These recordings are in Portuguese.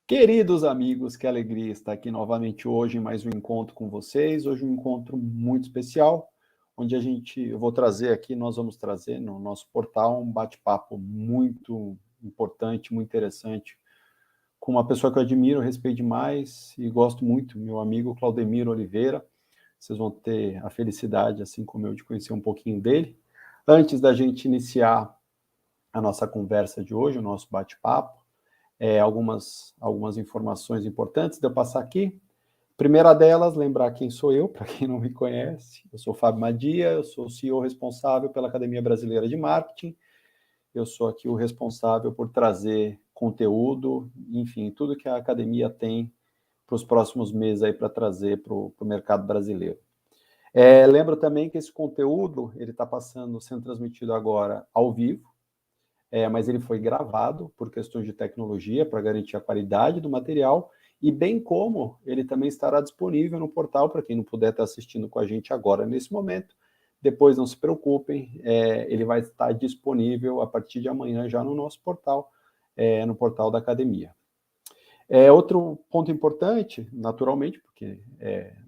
Queridos amigos, que alegria estar aqui novamente hoje em mais um encontro com vocês. Hoje um encontro muito especial, onde nós vamos trazer no nosso portal um bate-papo muito importante, muito interessante, com uma pessoa que eu admiro, respeito demais e gosto muito, meu amigo Claudemiro Oliveira. Vocês vão ter a felicidade, assim como eu, de conhecer um pouquinho dele. Antes da gente iniciar a nossa conversa de hoje, o nosso bate-papo, algumas informações importantes de eu passar aqui. Primeira delas, lembrar quem sou eu, para quem não me conhece. Eu sou Fábio Madia, eu sou o CEO responsável pela Academia Brasileira de Marketing. Eu sou aqui o responsável por trazer conteúdo, enfim, tudo que a academia tem para os próximos meses aí para trazer para o mercado brasileiro. Lembro também que esse conteúdo ele está sendo transmitido agora ao vivo, mas ele foi gravado por questões de tecnologia para garantir a qualidade do material e bem como ele também estará disponível no portal para quem não puder estar assistindo com a gente agora nesse momento. Depois não se preocupem, ele vai estar disponível a partir de amanhã já no nosso portal, no portal da academia. Outro ponto importante, naturalmente, porque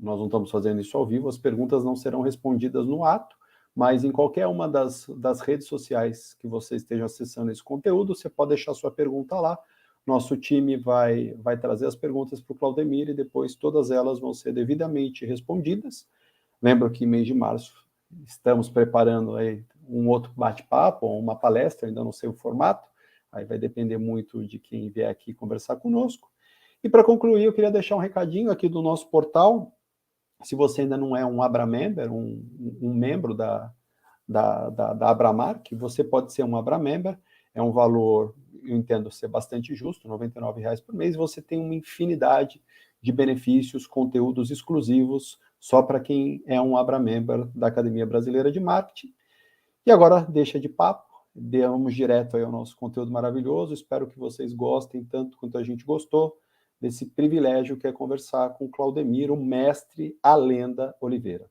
nós não estamos fazendo isso ao vivo, as perguntas não serão respondidas no ato, mas em qualquer uma das redes sociais que você esteja acessando esse conteúdo, você pode deixar sua pergunta lá. Nosso time vai trazer as perguntas para o Claudemir e depois todas elas vão ser devidamente respondidas. Lembro que em mês de março estamos preparando aí um outro bate-papo, ou uma palestra, ainda não sei o formato, aí vai depender muito de quem vier aqui conversar conosco. E para concluir, eu queria deixar um recadinho aqui do nosso portal. Se você ainda não é um Abramember, um membro da Abramark, você pode ser um Abramember, é um valor, eu entendo ser bastante justo, R$ 99,00 por mês, você tem uma infinidade de benefícios, conteúdos exclusivos, só para quem é um Abramember da Academia Brasileira de Marketing. E agora, deixa de papo, vamos direto aí ao nosso conteúdo maravilhoso, espero que vocês gostem tanto quanto a gente gostou, desse privilégio que é conversar com o Claudemiro, o mestre, a lenda Oliveira.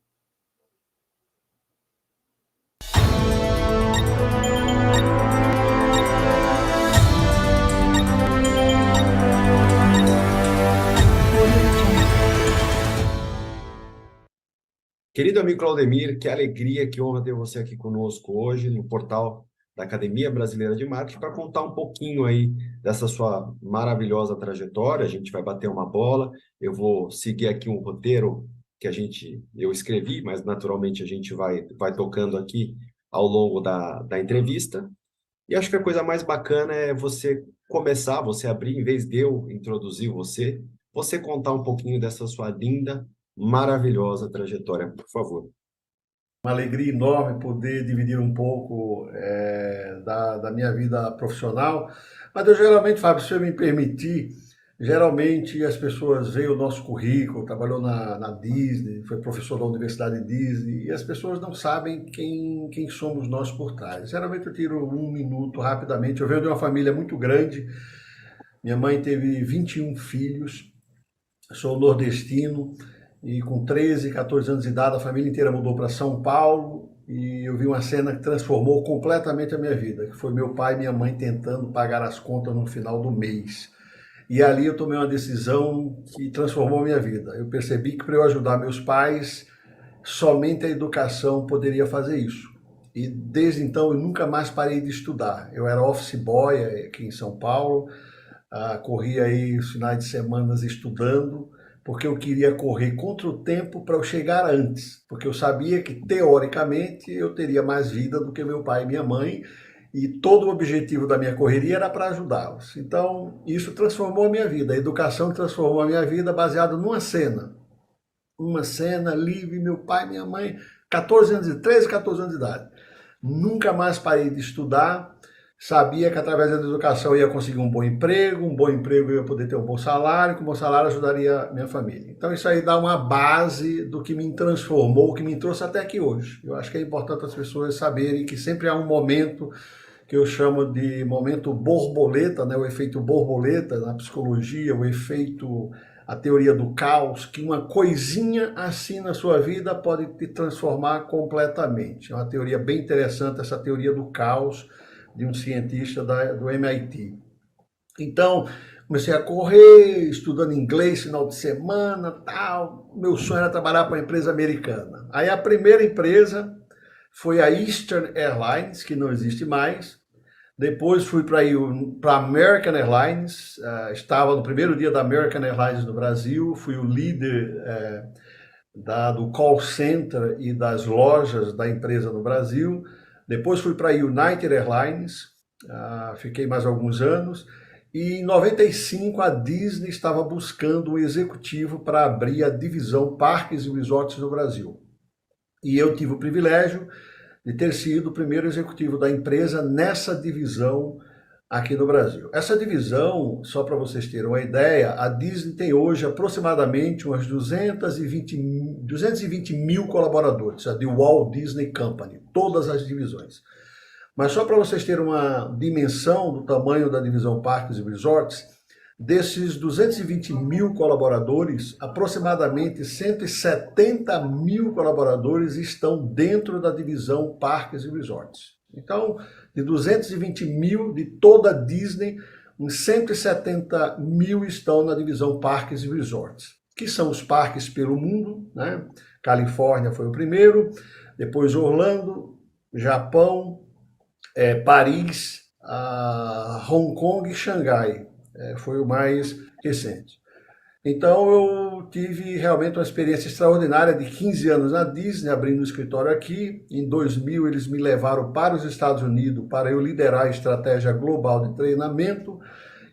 Querido amigo Claudemir, que alegria, que honra ter você aqui conosco hoje no portal da Academia Brasileira de Marketing para contar um pouquinho aí dessa sua maravilhosa trajetória. A gente vai bater uma bola, eu vou seguir aqui um roteiro que eu escrevi, mas naturalmente a gente vai tocando aqui ao longo da entrevista. E acho que a coisa mais bacana é você começar, você abrir, em vez de eu introduzir você contar um pouquinho dessa sua linda, maravilhosa trajetória, por favor. Uma alegria enorme poder dividir um pouco da minha vida profissional. Mas eu geralmente, Fábio, se eu me permitir, geralmente as pessoas veem o nosso currículo, trabalhou na Disney, foi professor da Universidade Disney, e as pessoas não sabem quem somos nós por trás. Geralmente eu tiro um minuto rapidamente. Eu venho de uma família muito grande. Minha mãe teve 21 filhos, sou nordestino, e com 13, 14 anos de idade, a família inteira mudou para São Paulo e eu vi uma cena que transformou completamente a minha vida, que foi meu pai e minha mãe tentando pagar as contas no final do mês. E ali eu tomei uma decisão que transformou a minha vida. Eu percebi que para eu ajudar meus pais, somente a educação poderia fazer isso. E desde então eu nunca mais parei de estudar. Eu era office boy aqui em São Paulo, corria aí os finais de semana estudando, porque eu queria correr contra o tempo para eu chegar antes, porque eu sabia que, teoricamente, eu teria mais vida do que meu pai e minha mãe, e todo o objetivo da minha correria era para ajudá-los. Então, isso transformou a minha vida, a educação transformou a minha vida baseada numa cena. Uma cena livre, meu pai e minha mãe, 13, 14 anos de idade. Nunca mais parei de estudar, sabia que através da educação eu ia conseguir um bom emprego eu ia poder ter um bom salário, com um bom salário ajudaria a minha família. Então isso aí dá uma base do que me transformou, que me trouxe até aqui hoje. Eu acho que é importante as pessoas saberem que sempre há um momento que eu chamo de momento borboleta, né? O efeito borboleta na psicologia, a teoria do caos, que uma coisinha assim na sua vida pode te transformar completamente. É uma teoria bem interessante, essa teoria do caos, de um cientista do MIT. Então, comecei a correr, estudando inglês final de semana, tal. Meu sonho era trabalhar para uma empresa americana. Aí a primeira empresa foi a Eastern Airlines, que não existe mais. Depois fui para a American Airlines, estava no primeiro dia da American Airlines no Brasil, fui o líder do call center e das lojas da empresa no Brasil. Depois fui para a United Airlines, fiquei mais alguns anos. E em 95 a Disney estava buscando um executivo para abrir a divisão Parques e Resorts no Brasil. E eu tive o privilégio de ter sido o primeiro executivo da empresa nessa divisão aqui no Brasil. Essa divisão, só para vocês terem uma ideia, a Disney tem hoje aproximadamente umas 220 mil colaboradores, a The Walt Disney Company, todas as divisões. Mas só para vocês terem uma dimensão do tamanho da divisão Parques e Resorts, desses 220 mil colaboradores, aproximadamente 170 mil colaboradores estão dentro da divisão Parques e Resorts. Então, de 220 mil de toda a Disney, uns 170 mil estão na divisão Parques e Resorts, que são os parques pelo mundo, né? Califórnia foi o primeiro, depois Orlando, Japão, Paris, Hong Kong e Xangai. Foi o mais recente. Então eu tive realmente uma experiência extraordinária de 15 anos na Disney, abrindo um escritório aqui. Em 2000 eles me levaram para os Estados Unidos para eu liderar a estratégia global de treinamento.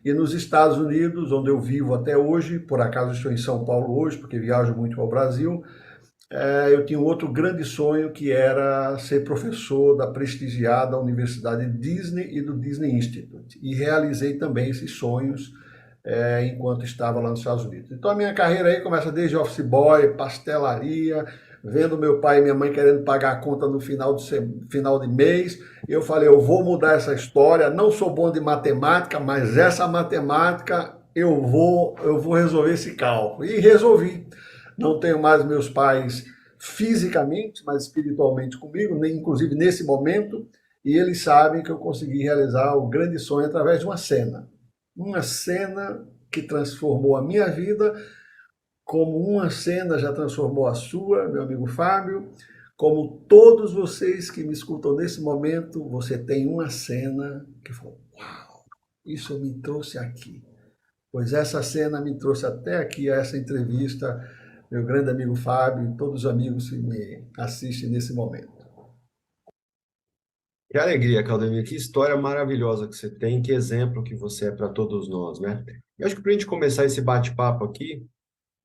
E nos Estados Unidos, onde eu vivo até hoje, por acaso estou em São Paulo hoje, porque viajo muito ao Brasil, eu tinha um outro grande sonho que era ser professor da prestigiada Universidade Disney e do Disney Institute. E realizei também esses sonhos enquanto estava lá nos Estados Unidos. Então a minha carreira aí começa desde office boy, pastelaria, vendo meu pai e minha mãe querendo pagar a conta no final de mês. Eu falei, eu vou mudar essa história, não sou bom de matemática, mas essa matemática eu vou resolver esse cálculo. E resolvi. Não tenho mais meus pais fisicamente, mas espiritualmente comigo, inclusive nesse momento, e eles sabem que eu consegui realizar o grande sonho através de uma cena. Uma cena que transformou a minha vida, como uma cena já transformou a sua, meu amigo Fábio, como todos vocês que me escutam nesse momento, você tem uma cena que falou, uau, isso me trouxe aqui. Pois essa cena me trouxe até aqui a essa entrevista, meu grande amigo Fábio e todos os amigos que me assistem nesse momento. Que alegria, Claudemir, que história maravilhosa que você tem, que exemplo que você é para todos nós, né? Eu acho que para a gente começar esse bate-papo aqui,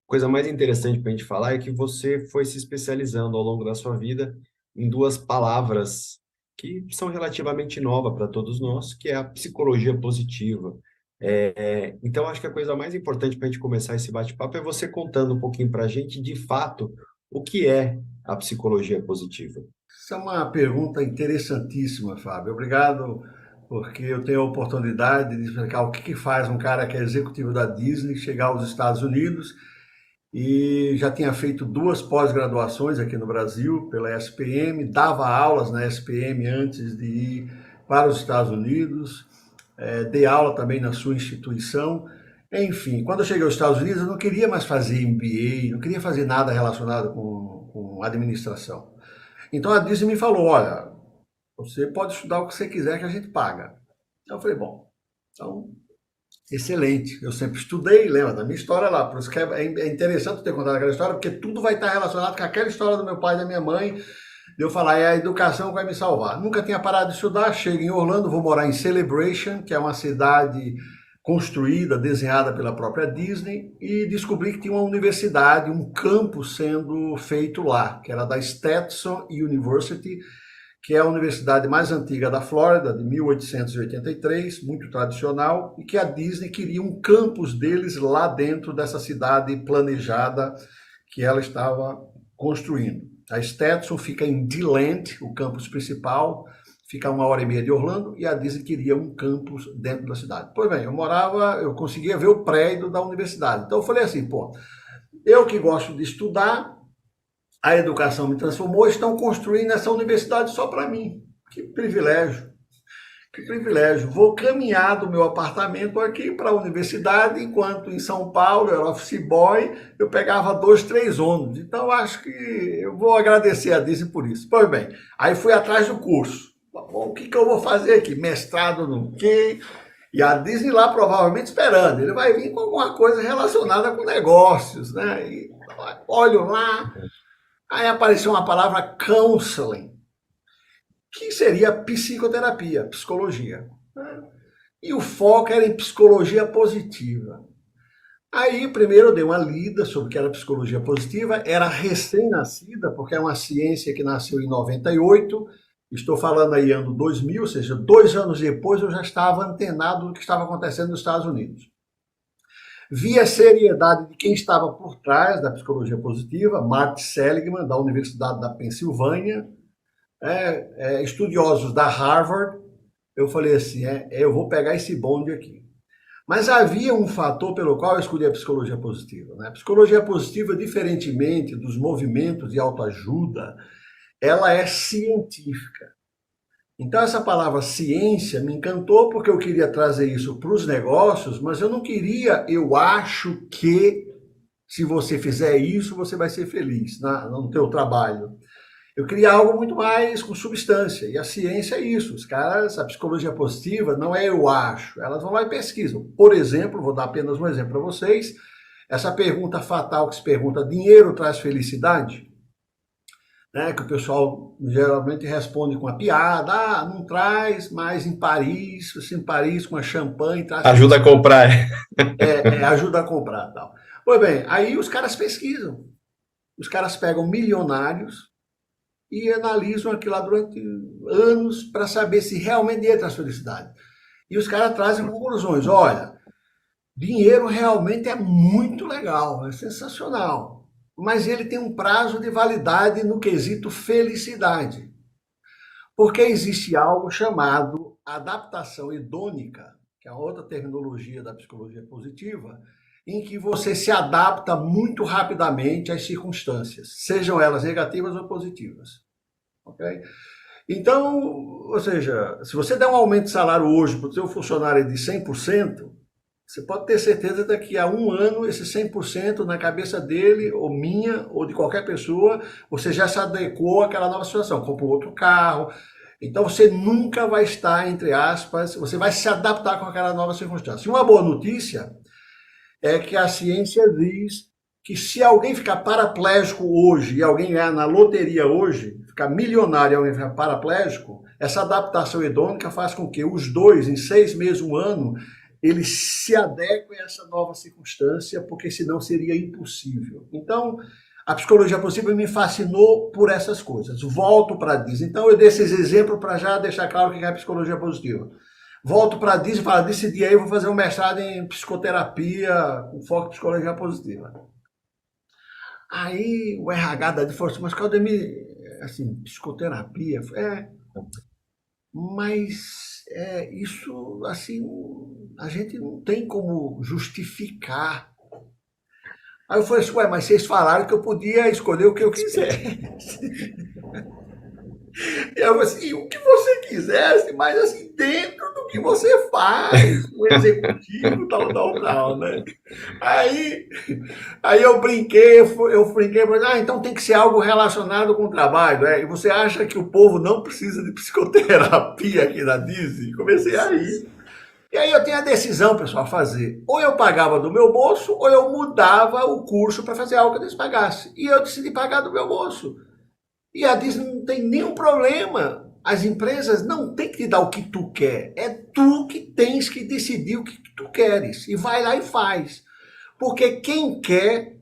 a coisa mais interessante para a gente falar é que você foi se especializando ao longo da sua vida em duas palavras que são relativamente novas para todos nós, que é a psicologia positiva. Então, acho que a coisa mais importante para a gente começar esse bate-papo é você contando um pouquinho para a gente, de fato, o que é a psicologia positiva. Essa é uma pergunta interessantíssima, Fábio. Obrigado, porque eu tenho a oportunidade de explicar o que faz um cara que é executivo da Disney chegar aos Estados Unidos, e já tinha feito 2 pós-graduações aqui no Brasil pela SPM, dava aulas na SPM antes de ir para os Estados Unidos, dei aula também na sua instituição. Enfim, quando eu cheguei aos Estados Unidos, eu não queria mais fazer MBA, não queria fazer nada relacionado com administração. Então a Disney me falou, olha, você pode estudar o que você quiser que a gente paga. Então eu falei, bom, então, excelente. Eu sempre estudei, lembra da minha história lá, por isso que é interessante ter contado aquela história, porque tudo vai estar relacionado com aquela história do meu pai e da minha mãe, de eu falar, é a educação que vai me salvar. Nunca tinha parado de estudar, chego em Orlando, vou morar em Celebration, que é uma cidade construída, desenhada pela própria Disney, e descobri que tinha uma universidade, um campus sendo feito lá, que era da Stetson University, que é a universidade mais antiga da Flórida, de 1883, muito tradicional, e que a Disney queria um campus deles lá dentro dessa cidade planejada que ela estava construindo. A Stetson fica em DeLand, o campus principal, fica 1h30 de Orlando, e a Disney queria um campus dentro da cidade. Pois bem, eu conseguia ver o prédio da universidade. Então eu falei assim, eu que gosto de estudar, a educação me transformou, estão construindo essa universidade só para mim. Que privilégio. Que privilégio. Vou caminhar do meu apartamento aqui para a universidade, enquanto em São Paulo eu era office boy, eu pegava 2, 3 ônibus. Então, acho que eu vou agradecer a Disney por isso. Pois bem, aí fui atrás do curso. Bom, o que eu vou fazer aqui? Mestrado no quê? E a Disney lá provavelmente esperando. Ele vai vir com alguma coisa relacionada com negócios, né? E olho lá, aí apareceu uma palavra counseling, que seria psicoterapia, psicologia. E o foco era em psicologia positiva. Aí, primeiro, eu dei uma lida sobre o que era psicologia positiva. Era recém-nascida, porque é uma ciência que nasceu em 98. Estou falando aí ano 2000, ou seja, 2 anos depois eu já estava antenado do que estava acontecendo nos Estados Unidos. Vi a seriedade de quem estava por trás da psicologia positiva, Martin Seligman, da Universidade da Pensilvânia, estudiosos da Harvard. Eu falei assim, eu vou pegar esse bonde aqui. Mas havia um fator pelo qual eu escolhi a psicologia positiva. Né? A psicologia positiva, diferentemente dos movimentos de autoajuda, ela é científica. Então essa palavra ciência me encantou porque eu queria trazer isso para os negócios, mas eu não queria, eu acho que se você fizer isso, você vai ser feliz no teu trabalho. Eu queria algo muito mais com substância, e a ciência é isso. Os caras, a psicologia positiva não é eu acho, elas vão lá e pesquisam. Por exemplo, vou dar apenas um exemplo para vocês, essa pergunta fatal que se pergunta, dinheiro traz felicidade? Né, que o pessoal geralmente responde com a piada, não traz, mas em Paris, com a champanhe... Traz ajuda a comprar. Ajuda a comprar. Tal. Pois bem, aí os caras pesquisam, os caras pegam milionários, e analisam aquilo lá durante anos para saber se realmente dinheiro traz felicidade. E os caras trazem conclusões. Olha, dinheiro realmente é muito legal, é sensacional, mas ele tem um prazo de validade no quesito felicidade. Porque existe algo chamado adaptação hedônica, que é outra terminologia da psicologia positiva, em que você se adapta muito rapidamente às circunstâncias, sejam elas negativas ou positivas. Okay? Então, ou seja, se você der um aumento de salário hoje para o seu funcionário de 100%, você pode ter certeza que daqui a 1 ano, esse 100% na cabeça dele, ou minha, ou de qualquer pessoa, você já se adequou àquela nova situação, comprou outro carro. Então você nunca vai estar, entre aspas, você vai se adaptar com aquela nova circunstância. E uma boa notícia é que a ciência diz que se alguém ficar paraplégico hoje e alguém ganhar na loteria hoje, ficar milionário e alguém ficar paraplégico, essa adaptação hedônica faz com que os dois, em 6 meses, 1 ano, eles se adequem a essa nova circunstância, porque senão seria impossível. Então, a psicologia positiva me fascinou por essas coisas. Volto para a Disney. Então, eu dei esses exemplos para já deixar claro o que é a psicologia positiva. Volto para a Disney e falo, decidi aí, eu vou fazer um mestrado em psicoterapia, com foco em psicologia positiva. Aí o RH da Disney falou assim, mas Claudemir, assim, psicoterapia? Mas isso, assim, a gente não tem como justificar. Aí eu falei assim, mas vocês falaram que eu podia escolher o que eu quisesse. E eu falei assim, o que você quisesse, mas assim, dentro do que você faz, o executivo, tal, né? Aí eu brinquei, falei, então tem que ser algo relacionado com o trabalho, E você acha que o povo não precisa de psicoterapia aqui na Disney? Comecei a rir. E aí eu tinha a decisão, pessoal, a fazer. Ou eu pagava do meu bolso, ou eu mudava o curso para fazer algo que eles pagassem. E eu decidi pagar do meu bolso. E a Disney não tem nenhum problema. As empresas não têm que te dar o que tu quer. É tu que tens que decidir o que tu queres. E vai lá e faz. Porque quem quer,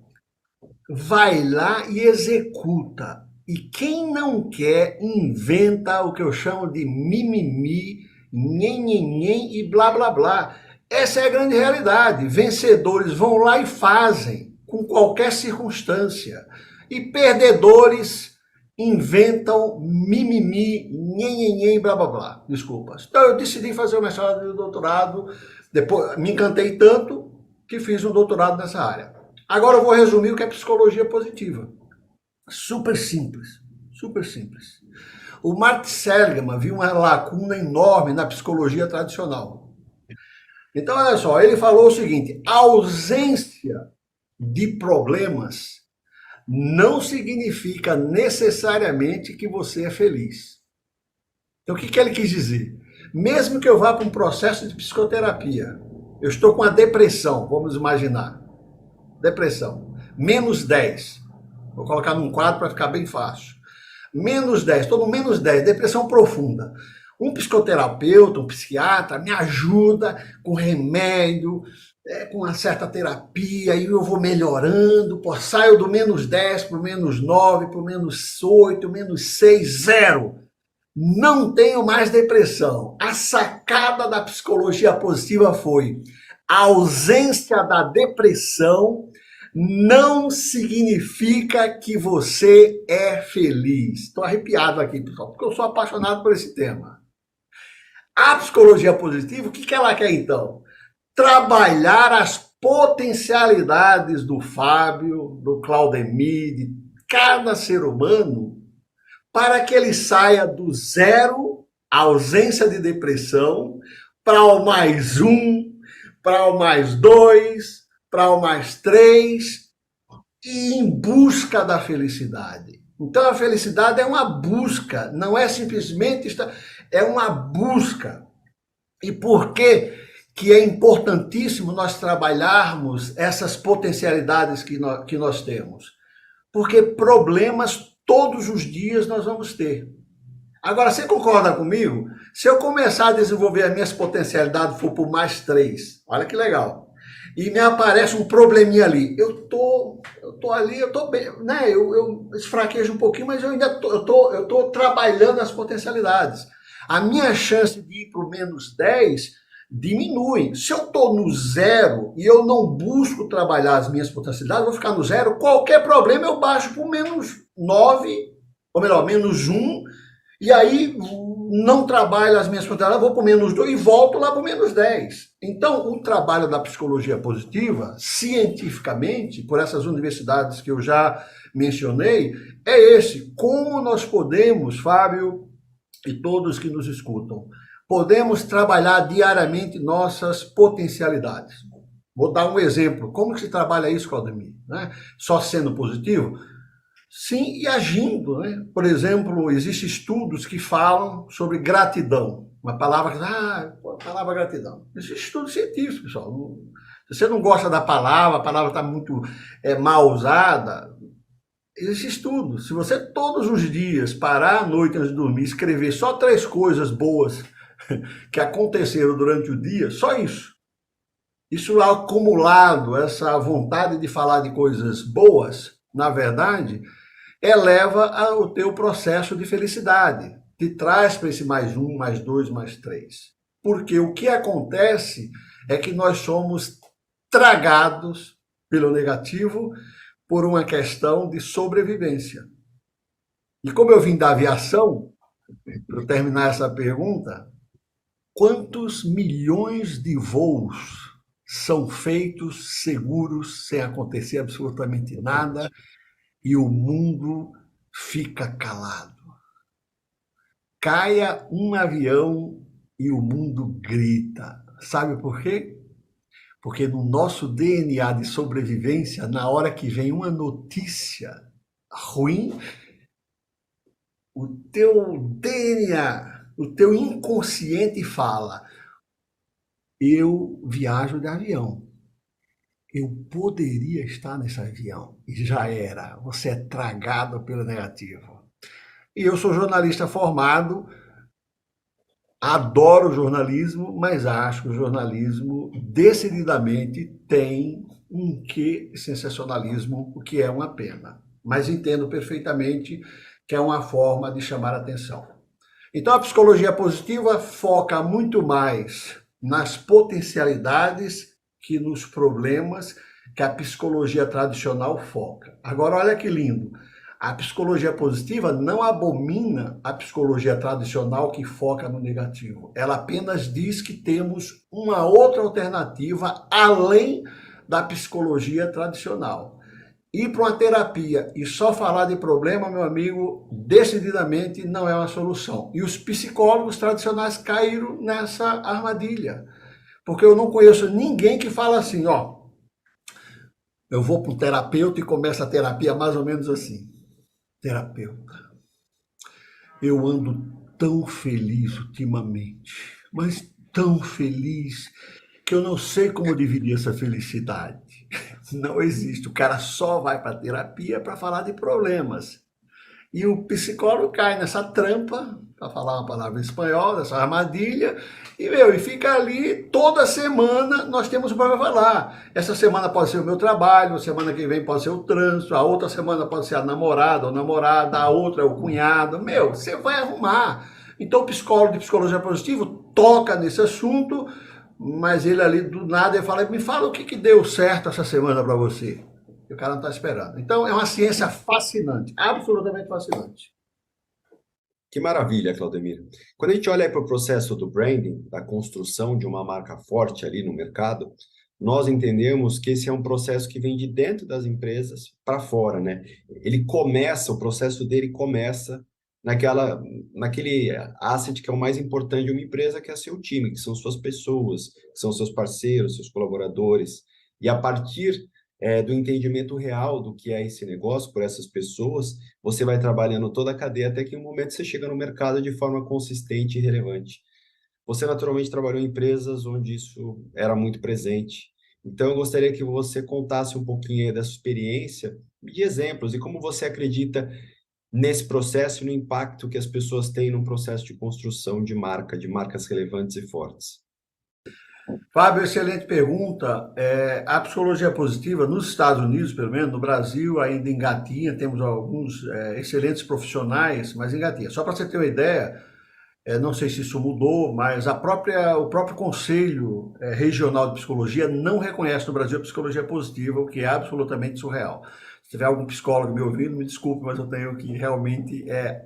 vai lá e executa. E quem não quer, inventa o que eu chamo de mimimi, nhen e blá, blá, blá. Essa é a grande realidade. Vencedores vão lá e fazem, com qualquer circunstância. E perdedores inventam mimimi, nhen, blá, blá, blá. Desculpas. Então eu decidi fazer o mestrado e o doutorado, depois me encantei tanto que fiz um doutorado nessa área. Agora eu vou resumir o que é psicologia positiva. Super simples, super simples. O Martin Seligman viu uma lacuna enorme na psicologia tradicional. Então, olha só, ele falou o seguinte: a ausência de problemas não significa necessariamente que você é feliz. Então, o que ele quis dizer? Mesmo que eu vá para um processo de psicoterapia, eu estou com a depressão, vamos imaginar. Depressão. -10. Vou colocar num quadro para ficar bem fácil. -10, estou no -10, depressão profunda. Um psicoterapeuta, um psiquiatra me ajuda com remédio, com uma certa terapia, e eu vou melhorando, saio do -10 para o -9, para o -8, -6, 0. Não tenho mais depressão. A sacada da psicologia positiva foi: a ausência da depressão não significa que você é feliz. Estou arrepiado aqui, pessoal, porque eu sou apaixonado por esse tema. A psicologia positiva, o que ela quer então? Trabalhar as potencialidades do Fábio, do Claudemir, de cada ser humano, para que ele saia do 0, ausência de depressão, para o +1, para o +2, para o +3, e em busca da felicidade. Então a felicidade é uma busca, não é simplesmente é uma busca. E por que é importantíssimo nós trabalharmos essas potencialidades que nós temos? Porque problemas todos os dias nós vamos ter. Agora, você concorda comigo? Se eu começar a desenvolver as minhas potencialidades, for por +3, olha que legal, e me aparece um probleminha ali, eu tô bem, né? Eu esfraquejo um pouquinho, mas eu ainda tô trabalhando as potencialidades. A minha chance de ir para o -10 diminui. Se eu estou no 0 e eu não busco trabalhar as minhas potencialidades, eu vou ficar no 0, qualquer problema eu baixo para o -9, ou melhor, -1, e aí não trabalho as minhas potencialidades, vou para o -2 e volto lá para o -10. Então, o trabalho da psicologia positiva, cientificamente, por essas universidades que eu já mencionei, é esse: como nós podemos, Fábio e todos que nos escutam, podemos trabalhar diariamente nossas potencialidades. Vou dar um exemplo. Como que se trabalha isso, Claudemir? Né? Só sendo positivo? Sim, e agindo. Né? Por exemplo, existem estudos que falam sobre gratidão. Uma palavra, a palavra gratidão. Existem estudos científicos, pessoal. Se você não gosta da palavra, a palavra está muito mal usada, existe estudo. Se você todos os dias parar à noite antes de dormir, escrever só 3 coisas boas que aconteceram durante o dia, só isso. Isso acumulado, essa vontade de falar de coisas boas, na verdade, eleva ao teu processo de felicidade. Te traz para esse +1, +2, +3. Porque o que acontece é que nós somos tragados pelo negativo por uma questão de sobrevivência. E como eu vim da aviação, para terminar essa pergunta, quantos milhões de voos são feitos seguros, sem acontecer absolutamente nada, e o mundo fica calado? Caia um avião e o mundo grita. Sabe por quê? Porque no nosso DNA de sobrevivência, na hora que vem uma notícia ruim, o teu DNA, o teu inconsciente fala: eu viajo de avião, eu poderia estar nesse avião. E já era, você é tragado pelo negativo. E eu sou jornalista formado, adoro jornalismo, mas acho que o jornalismo decididamente tem um quê de sensacionalismo, o que é uma pena. Mas entendo perfeitamente que é uma forma de chamar a atenção. Então a psicologia positiva foca muito mais nas potencialidades que nos problemas que a psicologia tradicional foca. Agora olha que lindo. A psicologia positiva não abomina a psicologia tradicional que foca no negativo. Ela apenas diz que temos uma outra alternativa além da psicologia tradicional. ir para uma terapia e só falar de problema, meu amigo, decididamente não é uma solução. E os psicólogos tradicionais caíram nessa armadilha. Porque eu não conheço ninguém que fala assim, ó, eu vou para um terapeuta e começa a terapia mais ou menos assim. Terapeuta, eu ando tão feliz ultimamente, mas tão feliz que eu não sei como dividir essa felicidade. Não existe. O cara só vai para terapia para falar de problemas. E o psicólogo cai nessa trampa, para falar uma palavra em espanhol, nessa armadilha, e fica ali toda semana nós temos um problema falar. Essa semana pode ser o meu trabalho, semana que vem pode ser o trânsito, a outra semana pode ser a namorada ou namorada, a outra é o cunhado. Você vai arrumar. Então o psicólogo de psicologia positiva toca nesse assunto, mas ele ali do nada ele fala, me fala o que deu certo essa semana para você. E o cara não está esperando. Então, é uma ciência fascinante, absolutamente fascinante. Que maravilha, Claudemir. Quando a gente olha para o processo do branding, da construção de uma marca forte ali no mercado, nós entendemos que esse é um processo que vem de dentro das empresas para fora, né? O processo dele começa naquele asset que é o mais importante de uma empresa, que é seu time, que são suas pessoas, que são seus parceiros, seus colaboradores. E a partir do entendimento real do que é esse negócio por essas pessoas, você vai trabalhando toda a cadeia até que em um momento você chega no mercado de forma consistente e relevante. Você naturalmente trabalhou em empresas onde isso era muito presente. Então, eu gostaria que você contasse um pouquinho aí da sua experiência, de exemplos, e como você acredita nesse processo e no impacto que as pessoas têm no processo de construção de marca, de marcas relevantes e fortes. Fábio, excelente pergunta. A psicologia positiva, nos Estados Unidos, pelo menos, no Brasil, ainda engatinha, temos alguns excelentes profissionais, mas engatinha. Só para você ter uma ideia, não sei se isso mudou, mas o próprio Conselho Regional de Psicologia não reconhece no Brasil a psicologia positiva, o que é absolutamente surreal. Se tiver algum psicólogo me ouvindo, me desculpe, mas eu tenho que realmente é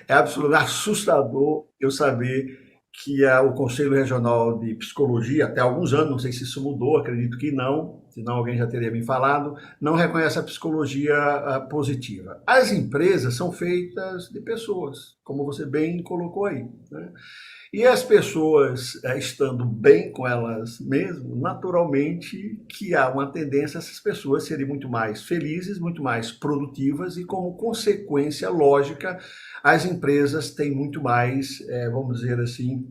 absolutamente assustador eu saber que o Conselho Regional de Psicologia, até alguns anos, não sei se isso mudou, acredito que não, senão alguém já teria me falado, não reconhece a psicologia positiva. As empresas são feitas de pessoas, como você bem colocou aí, né? E as pessoas estando bem com elas mesmas, naturalmente que há uma tendência a essas pessoas serem muito mais felizes, muito mais produtivas e, como consequência lógica, as empresas têm muito mais, vamos dizer assim,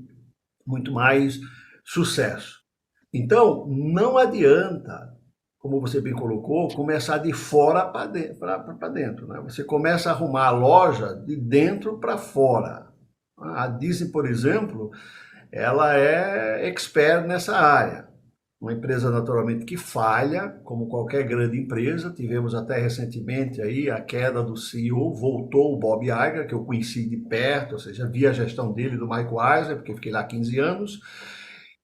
muito mais sucesso. Então, não adianta, como você bem colocou, começar de fora para dentro, né? Você começa a arrumar a loja de dentro para fora. A Disney, por exemplo, ela é expert nessa área. Uma empresa naturalmente que falha, como qualquer grande empresa. Tivemos até recentemente aí a queda do CEO, voltou o Bob Iger, que eu conheci de perto, ou seja, vi a gestão dele do Michael Eisner, porque fiquei lá 15 anos.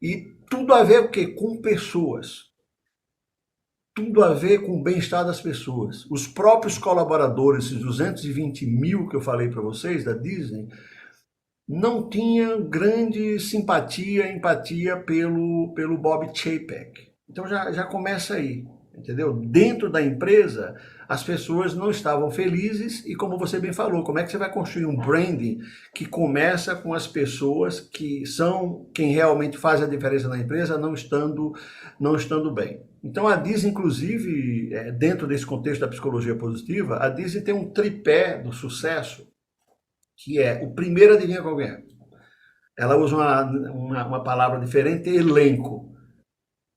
E tudo a ver o quê? Com pessoas. Tudo a ver com o bem-estar das pessoas. Os próprios colaboradores, esses 220 mil que eu falei para vocês, da Disney, não tinha grande simpatia, empatia pelo Bob Chapek. Então já começa aí, entendeu? Dentro da empresa, as pessoas não estavam felizes e, como você bem falou, como é que você vai construir um branding que começa com as pessoas que são quem realmente faz a diferença na empresa não estando bem? Então a Disney, inclusive, dentro desse contexto da psicologia positiva, a Disney tem um tripé do sucesso, que é o primeiro, adivinha qual é? Ela usa uma palavra diferente, elenco,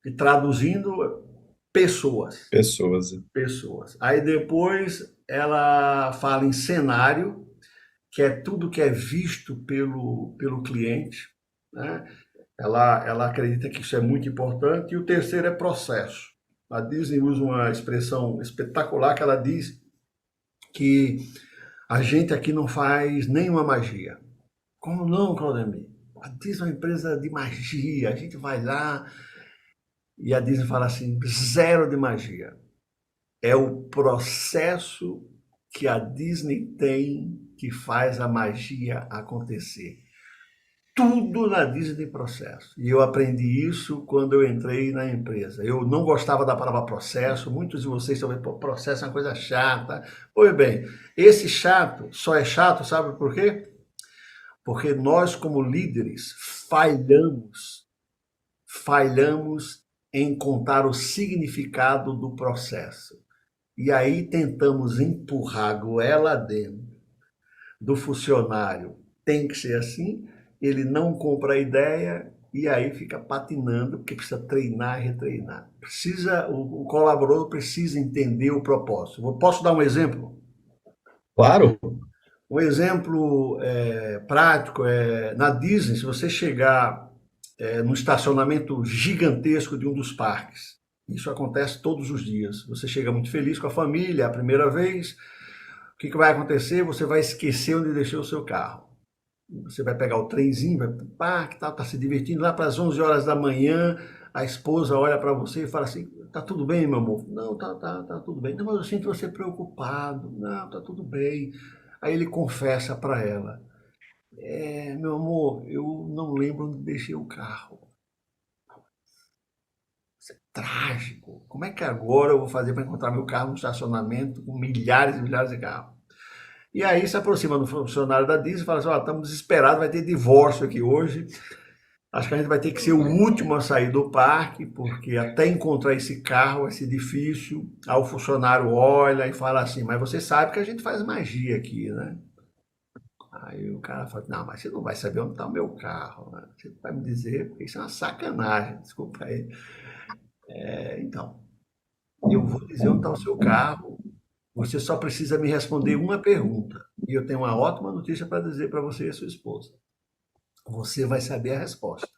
e traduzindo, pessoas. Pessoas. Pessoas. Aí depois ela fala em cenário, que é tudo que é visto pelo cliente, né? Ela acredita que isso é muito importante. E o terceiro é processo. A Disney usa uma expressão espetacular que ela diz que a gente aqui não faz nenhuma magia. Como não, Claudemir? A Disney é uma empresa de magia. A gente vai lá e a Disney fala assim, zero de magia. É o processo que a Disney tem que faz a magia acontecer. Tudo na Disney tem processo. E eu aprendi isso quando eu entrei na empresa. Eu não gostava da palavra processo. Muitos de vocês também, pô, processo é uma coisa chata. Pois bem, esse chato só é chato, sabe por quê? Porque nós, como líderes, falhamos em contar o significado do processo. E aí tentamos empurrar a goela dentro do funcionário. Tem que ser assim, ele não compra a ideia e aí fica patinando, porque precisa treinar e retreinar. O colaborador precisa entender o propósito. Posso dar um exemplo? Claro. Um exemplo prático é na Disney, se você chegar no estacionamento gigantesco de um dos parques, isso acontece todos os dias. Você chega muito feliz com a família, a primeira vez, o que vai acontecer? Você vai esquecer onde deixou o seu carro. Você vai pegar o trenzinho, vai para o parque, tá se divertindo, lá para as 11 horas da manhã, a esposa olha para você e fala assim, tá tudo bem, meu amor? Não, tá tudo bem. Não, mas eu sinto você preocupado. Não, tá tudo bem. Aí ele confessa para ela, meu amor, eu não lembro onde deixei o carro. Isso é trágico. Como é que agora eu vou fazer para encontrar meu carro no estacionamento com milhares e milhares de carros? E aí se aproxima do funcionário da Disney e fala assim, ó, estamos desesperados, vai ter divórcio aqui hoje. Acho que a gente vai ter que ser o último a sair do parque, porque até encontrar esse carro vai ser difícil. Aí o funcionário olha e fala assim, mas você sabe que a gente faz magia aqui, né? Aí o cara fala, não, mas você não vai saber onde está o meu carro, né? Você vai me dizer, porque isso é uma sacanagem, desculpa aí. Então, eu vou dizer onde está o seu carro, você só precisa me responder uma pergunta. E eu tenho uma ótima notícia para dizer para você e a sua esposa. Você vai saber a resposta.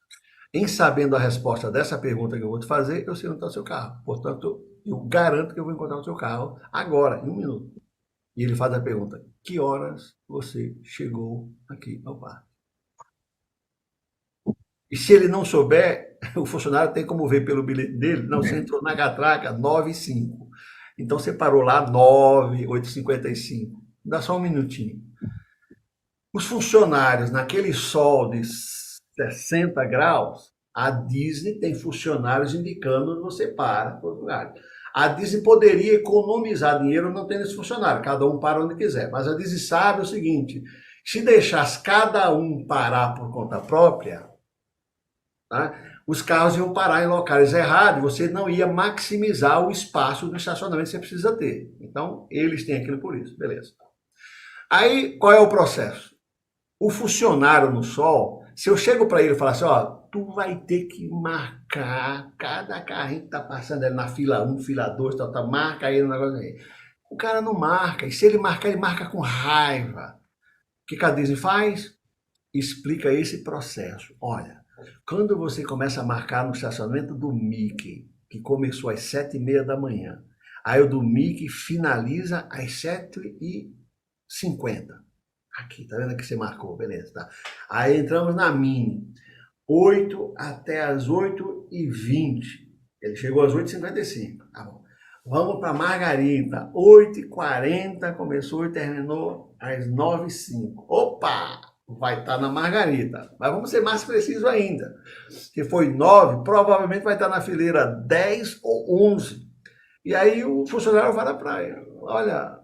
Em sabendo a resposta dessa pergunta que eu vou te fazer, eu sei onde está o seu carro. Portanto, eu garanto que eu vou encontrar o seu carro agora, em 1 minuto. E ele faz a pergunta, que horas você chegou aqui ao parque? E se ele não souber, o funcionário tem como ver pelo bilhete dele, não, você entrou na catraca 9h05. Então você parou lá 9, 8h55. Dá só um minutinho. Os funcionários, naquele sol de 60 graus, a Disney tem funcionários indicando onde você para. A Disney poderia economizar dinheiro não tendo esse funcionário, cada um para onde quiser. Mas a Disney sabe o seguinte, se deixasse cada um parar por conta própria, tá? Os carros iam parar em locais errados, você não ia maximizar o espaço do estacionamento que você precisa ter. Então, eles têm aquilo por isso, beleza. Aí, qual é o processo? O funcionário no sol, se eu chego para ele e falar assim, ó, tu vai ter que marcar cada carrinho que tá passando ali na fila 1, fila 2, tá, marca aí no negócio aí. O cara não marca, e se ele marca com raiva. O que a Disney faz? Explica esse processo. Olha, quando você começa a marcar no estacionamento do Mickey, que começou às 7h30 da manhã, aí o do Mickey finaliza às 7h50. Aqui, tá vendo que você marcou? Beleza, tá. Aí entramos na Minnie, 8 até as 8h20. Ele chegou às 8h55. Tá bom. Vamos para Margarita, 8h40 começou e terminou às 9h05. Opa! Vai estar na Margarita. Mas vamos ser mais precisos ainda. Se foi 9, provavelmente vai estar na fileira 10 ou 11. E aí o funcionário fala para ele, olha,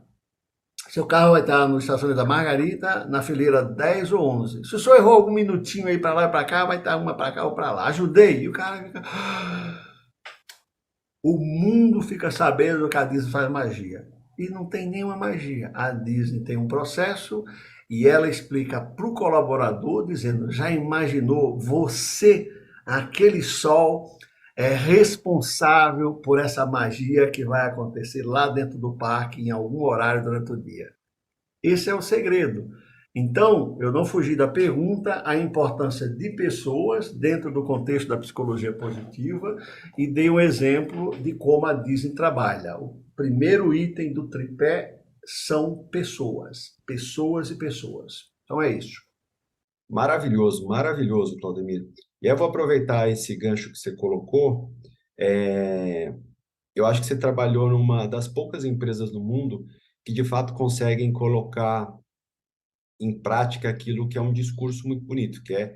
seu carro vai estar no estacionamento da Margarita, na fileira 10 ou 11. Se o senhor errou algum minutinho aí para lá e para cá, vai estar uma para cá ou para lá. Ajudei. E o cara fica... O mundo fica sabendo que a Disney faz magia. E não tem nenhuma magia. A Disney tem um processo e ela explica para o colaborador, dizendo, já imaginou você, aquele sol, responsável por essa magia que vai acontecer lá dentro do parque em algum horário durante o dia. Esse é o segredo. Então, eu não fugi da pergunta, a importância de pessoas dentro do contexto da psicologia positiva e dei um exemplo de como a Disney trabalha. O primeiro item do tripé são pessoas. Pessoas e pessoas. Então é isso. Maravilhoso, maravilhoso, Claudemir. E eu vou aproveitar esse gancho que você colocou. Eu acho que você trabalhou numa das poucas empresas no mundo que, de fato, conseguem colocar em prática aquilo que é um discurso muito bonito, que é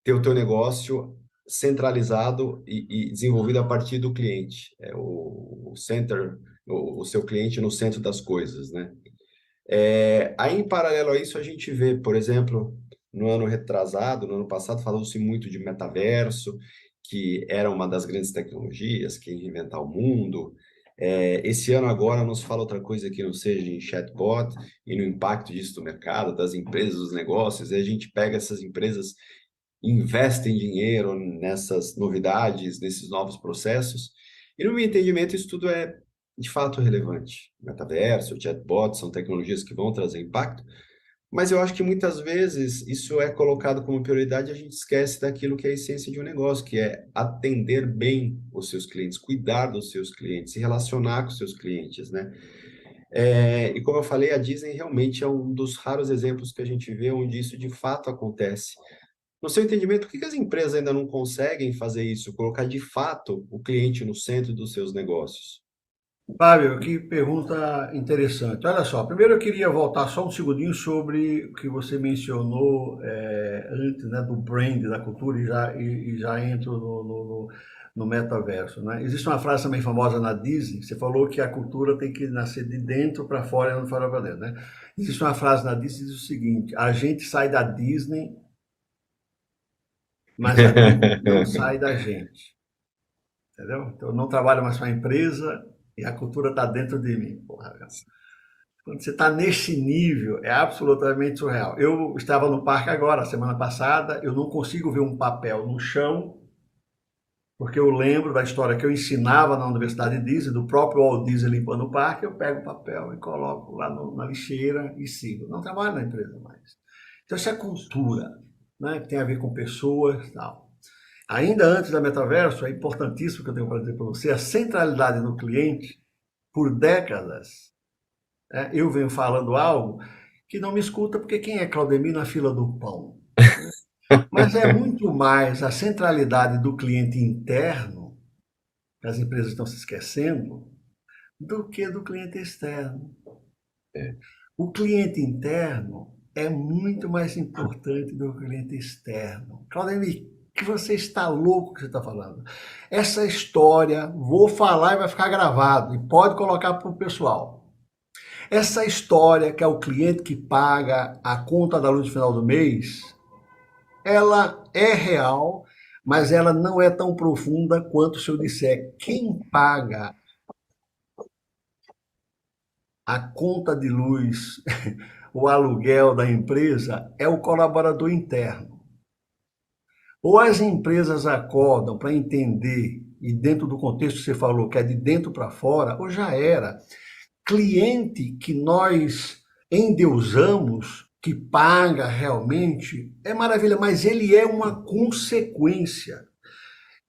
ter o teu negócio centralizado e desenvolvido a partir do cliente. É o center, o seu cliente no centro das coisas, né? Aí, em paralelo a isso, a gente vê, por exemplo, no ano retrasado, no ano passado, falou-se muito de metaverso, que era uma das grandes tecnologias, que ia reinventar o mundo. Esse ano agora nos fala outra coisa que não seja em chatbot e no impacto disso no mercado, das empresas, dos negócios, e a gente pega essas empresas, investem dinheiro nessas novidades, nesses novos processos, e no meu entendimento isso tudo é de fato relevante. Metaverso, chatbot são tecnologias que vão trazer impacto, mas eu acho que muitas vezes isso é colocado como prioridade e a gente esquece daquilo que é a essência de um negócio, que é atender bem os seus clientes, cuidar dos seus clientes, se relacionar com os seus clientes, né? E como eu falei, a Disney realmente é um dos raros exemplos que a gente vê onde isso de fato acontece. No seu entendimento, por que as empresas ainda não conseguem fazer isso, colocar de fato o cliente no centro dos seus negócios? Fábio, que pergunta interessante. Olha só, primeiro eu queria voltar só um segundinho sobre o que você mencionou antes, né, do brand, da cultura, e já entro no metaverso, né? Existe uma frase também famosa na Disney, você falou que a cultura tem que nascer de dentro para fora e não de fora para dentro, né? Existe uma frase na Disney que diz o seguinte: a gente sai da Disney, mas a Disney não sai da gente. Entendeu? Então, eu não trabalho mais para a empresa e a cultura está dentro de mim. Porra, cara. Quando você está nesse nível, é absolutamente surreal. Eu estava no parque agora, semana passada, eu não consigo ver um papel no chão, porque eu lembro da história que eu ensinava na Universidade Disney, do próprio Walt Disney limpando o parque, eu pego o papel e coloco lá na lixeira e sigo. Não trabalho na empresa mais. Então, isso é cultura, né? Que tem a ver com pessoas e tal. Ainda antes da metaverso, é importantíssimo que eu tenho para dizer para você, a centralidade no cliente, por décadas, eu venho falando algo que não me escuta, porque quem é Claudemir na fila do pão? Mas é muito mais a centralidade do cliente interno, que as empresas estão se esquecendo, do que do cliente externo. O cliente interno é muito mais importante do que o cliente externo. Claudemir, que você está louco que você está falando. Essa história, vou falar e vai ficar gravado, e pode colocar para o pessoal. Essa história que é o cliente que paga a conta da luz no final do mês, ela é real, mas ela não é tão profunda quanto se eu disser quem paga a conta de luz, o aluguel da empresa, é o colaborador interno. Ou as empresas acordam para entender, e dentro do contexto que você falou, que é de dentro para fora, ou já era. Cliente que nós endeusamos, que paga realmente, é maravilha, mas ele é uma consequência.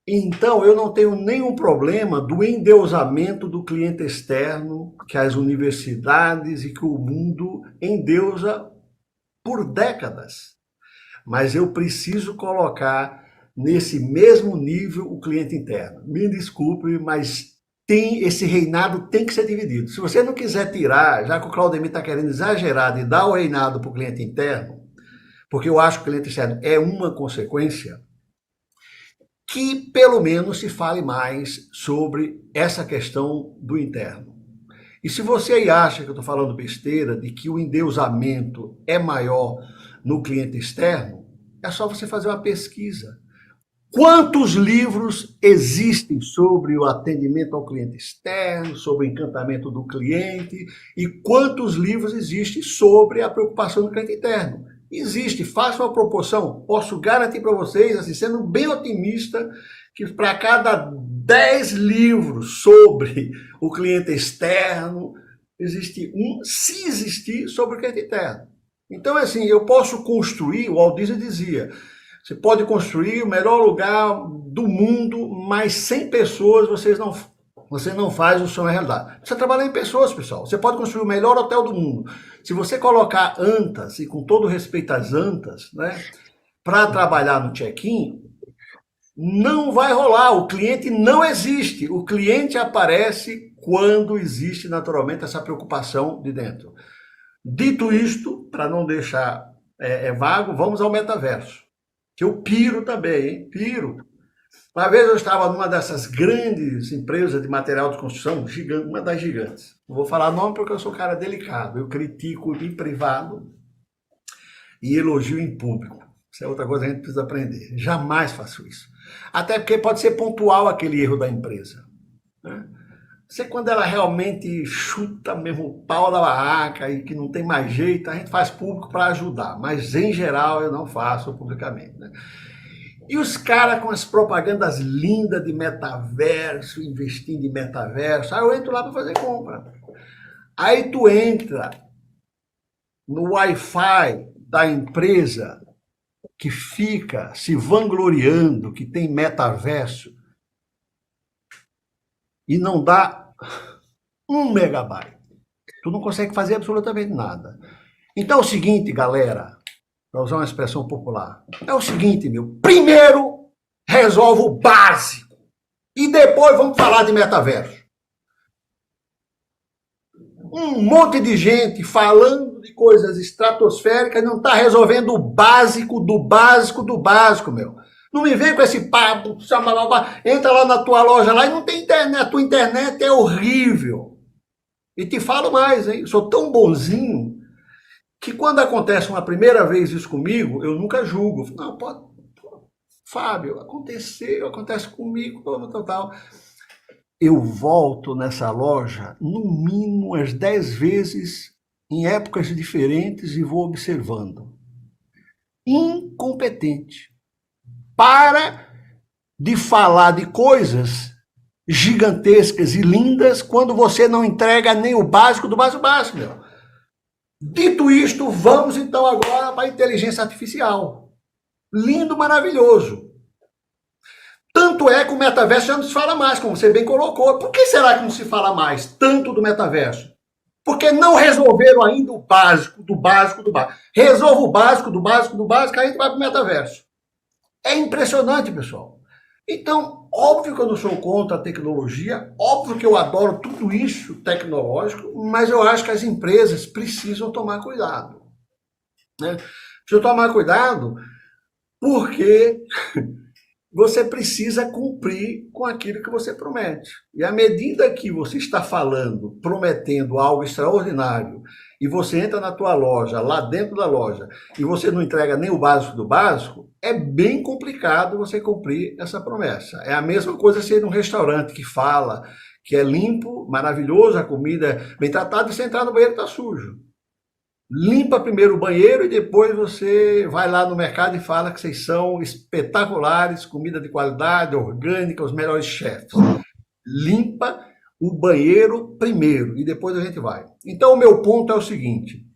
Então, eu não tenho nenhum problema do endeusamento do cliente externo, que as universidades e que o mundo endeusa por décadas. Mas eu preciso colocar nesse mesmo nível o cliente interno. Me desculpe, mas esse reinado tem que ser dividido. Se você não quiser tirar, já que o Claudemir está querendo exagerar de dar o reinado para o cliente interno, porque eu acho que o cliente externo é uma consequência, que pelo menos se fale mais sobre essa questão do interno. E se você aí acha que eu estou falando besteira, de que o endeusamento é maior no cliente externo, é só você fazer uma pesquisa. Quantos livros existem sobre o atendimento ao cliente externo, sobre o encantamento do cliente, e quantos livros existem sobre a preocupação do cliente interno? Existe, faça uma proporção. Posso garantir para vocês, assim, sendo bem otimista, que para cada 10 livros sobre o cliente externo, existe um, se existir, sobre o cliente interno. Então, assim, eu posso construir, o Walt Disney dizia, você pode construir o melhor lugar do mundo, mas 100 pessoas você não faz o sonho realidade. Você trabalha em pessoas, pessoal. Você pode construir o melhor hotel do mundo. Se você colocar antas, e com todo respeito às antas, né, para trabalhar no check-in, não vai rolar. O cliente não existe. O cliente aparece quando existe naturalmente essa preocupação de dentro. Dito isto, para não deixar vago, vamos ao metaverso. que eu piro também, hein? Piro. Uma vez eu estava numa dessas grandes empresas de material de construção, gigante, uma das gigantes. Não vou falar nome porque eu sou um cara delicado. Eu critico em privado e elogio em público. Isso é outra coisa que a gente precisa aprender. Jamais faço isso. Até porque pode ser pontual aquele erro da empresa, né? Você, quando ela realmente chuta mesmo o pau da barraca e que não tem mais jeito, a gente faz público para ajudar. Mas, em geral, eu não faço publicamente, né? E os caras com as propagandas lindas de metaverso, investindo em metaverso. Aí eu entro lá para fazer compra. Aí tu entra no Wi-Fi da empresa que fica se vangloriando que tem metaverso e não dá 1 megabyte. Tu não consegue fazer absolutamente nada. Então é o seguinte, galera, para usar uma expressão popular, é o seguinte, meu, primeiro resolve o básico e depois vamos falar de metaverso. Um monte de gente falando de coisas estratosféricas não está resolvendo o básico do básico do básico, meu. Não me vem com esse papo, entra lá na tua loja lá e não tem internet, a tua internet é horrível. E te falo mais, hein? Eu sou tão bonzinho que quando acontece uma primeira vez isso comigo, eu nunca julgo. Não, pode, Fábio, acontece comigo, tal. Eu volto nessa loja no mínimo umas 10 vezes em épocas diferentes e vou observando. Incompetente. Para de falar de coisas gigantescas e lindas quando você não entrega nem o básico do básico, meu. Dito isto, vamos então agora para a inteligência artificial. Lindo, maravilhoso. Tanto é que o metaverso já não se fala mais, como você bem colocou. Por que será que não se fala mais tanto do metaverso? Porque não resolveram ainda o básico, do básico, do básico. Resolva o básico, do básico, do básico, aí a gente vai para o metaverso. É impressionante, pessoal. Então, óbvio que eu não sou contra a tecnologia, óbvio que eu adoro tudo isso tecnológico, mas eu acho que as empresas precisam tomar cuidado, né? Precisam tomar cuidado porque você precisa cumprir com aquilo que você promete. E à medida que você está falando, prometendo algo extraordinário, e você entra na tua loja, lá dentro da loja, e você não entrega nem o básico do básico, é bem complicado você cumprir essa promessa. É a mesma coisa ser num restaurante que fala que é limpo, maravilhoso, a comida é bem tratada, e você entrar no banheiro está sujo. Limpa primeiro o banheiro e depois você vai lá no mercado e fala que vocês são espetaculares, comida de qualidade, orgânica, os melhores chefes. Limpa o banheiro primeiro e depois a gente vai. Então o meu ponto é o seguinte,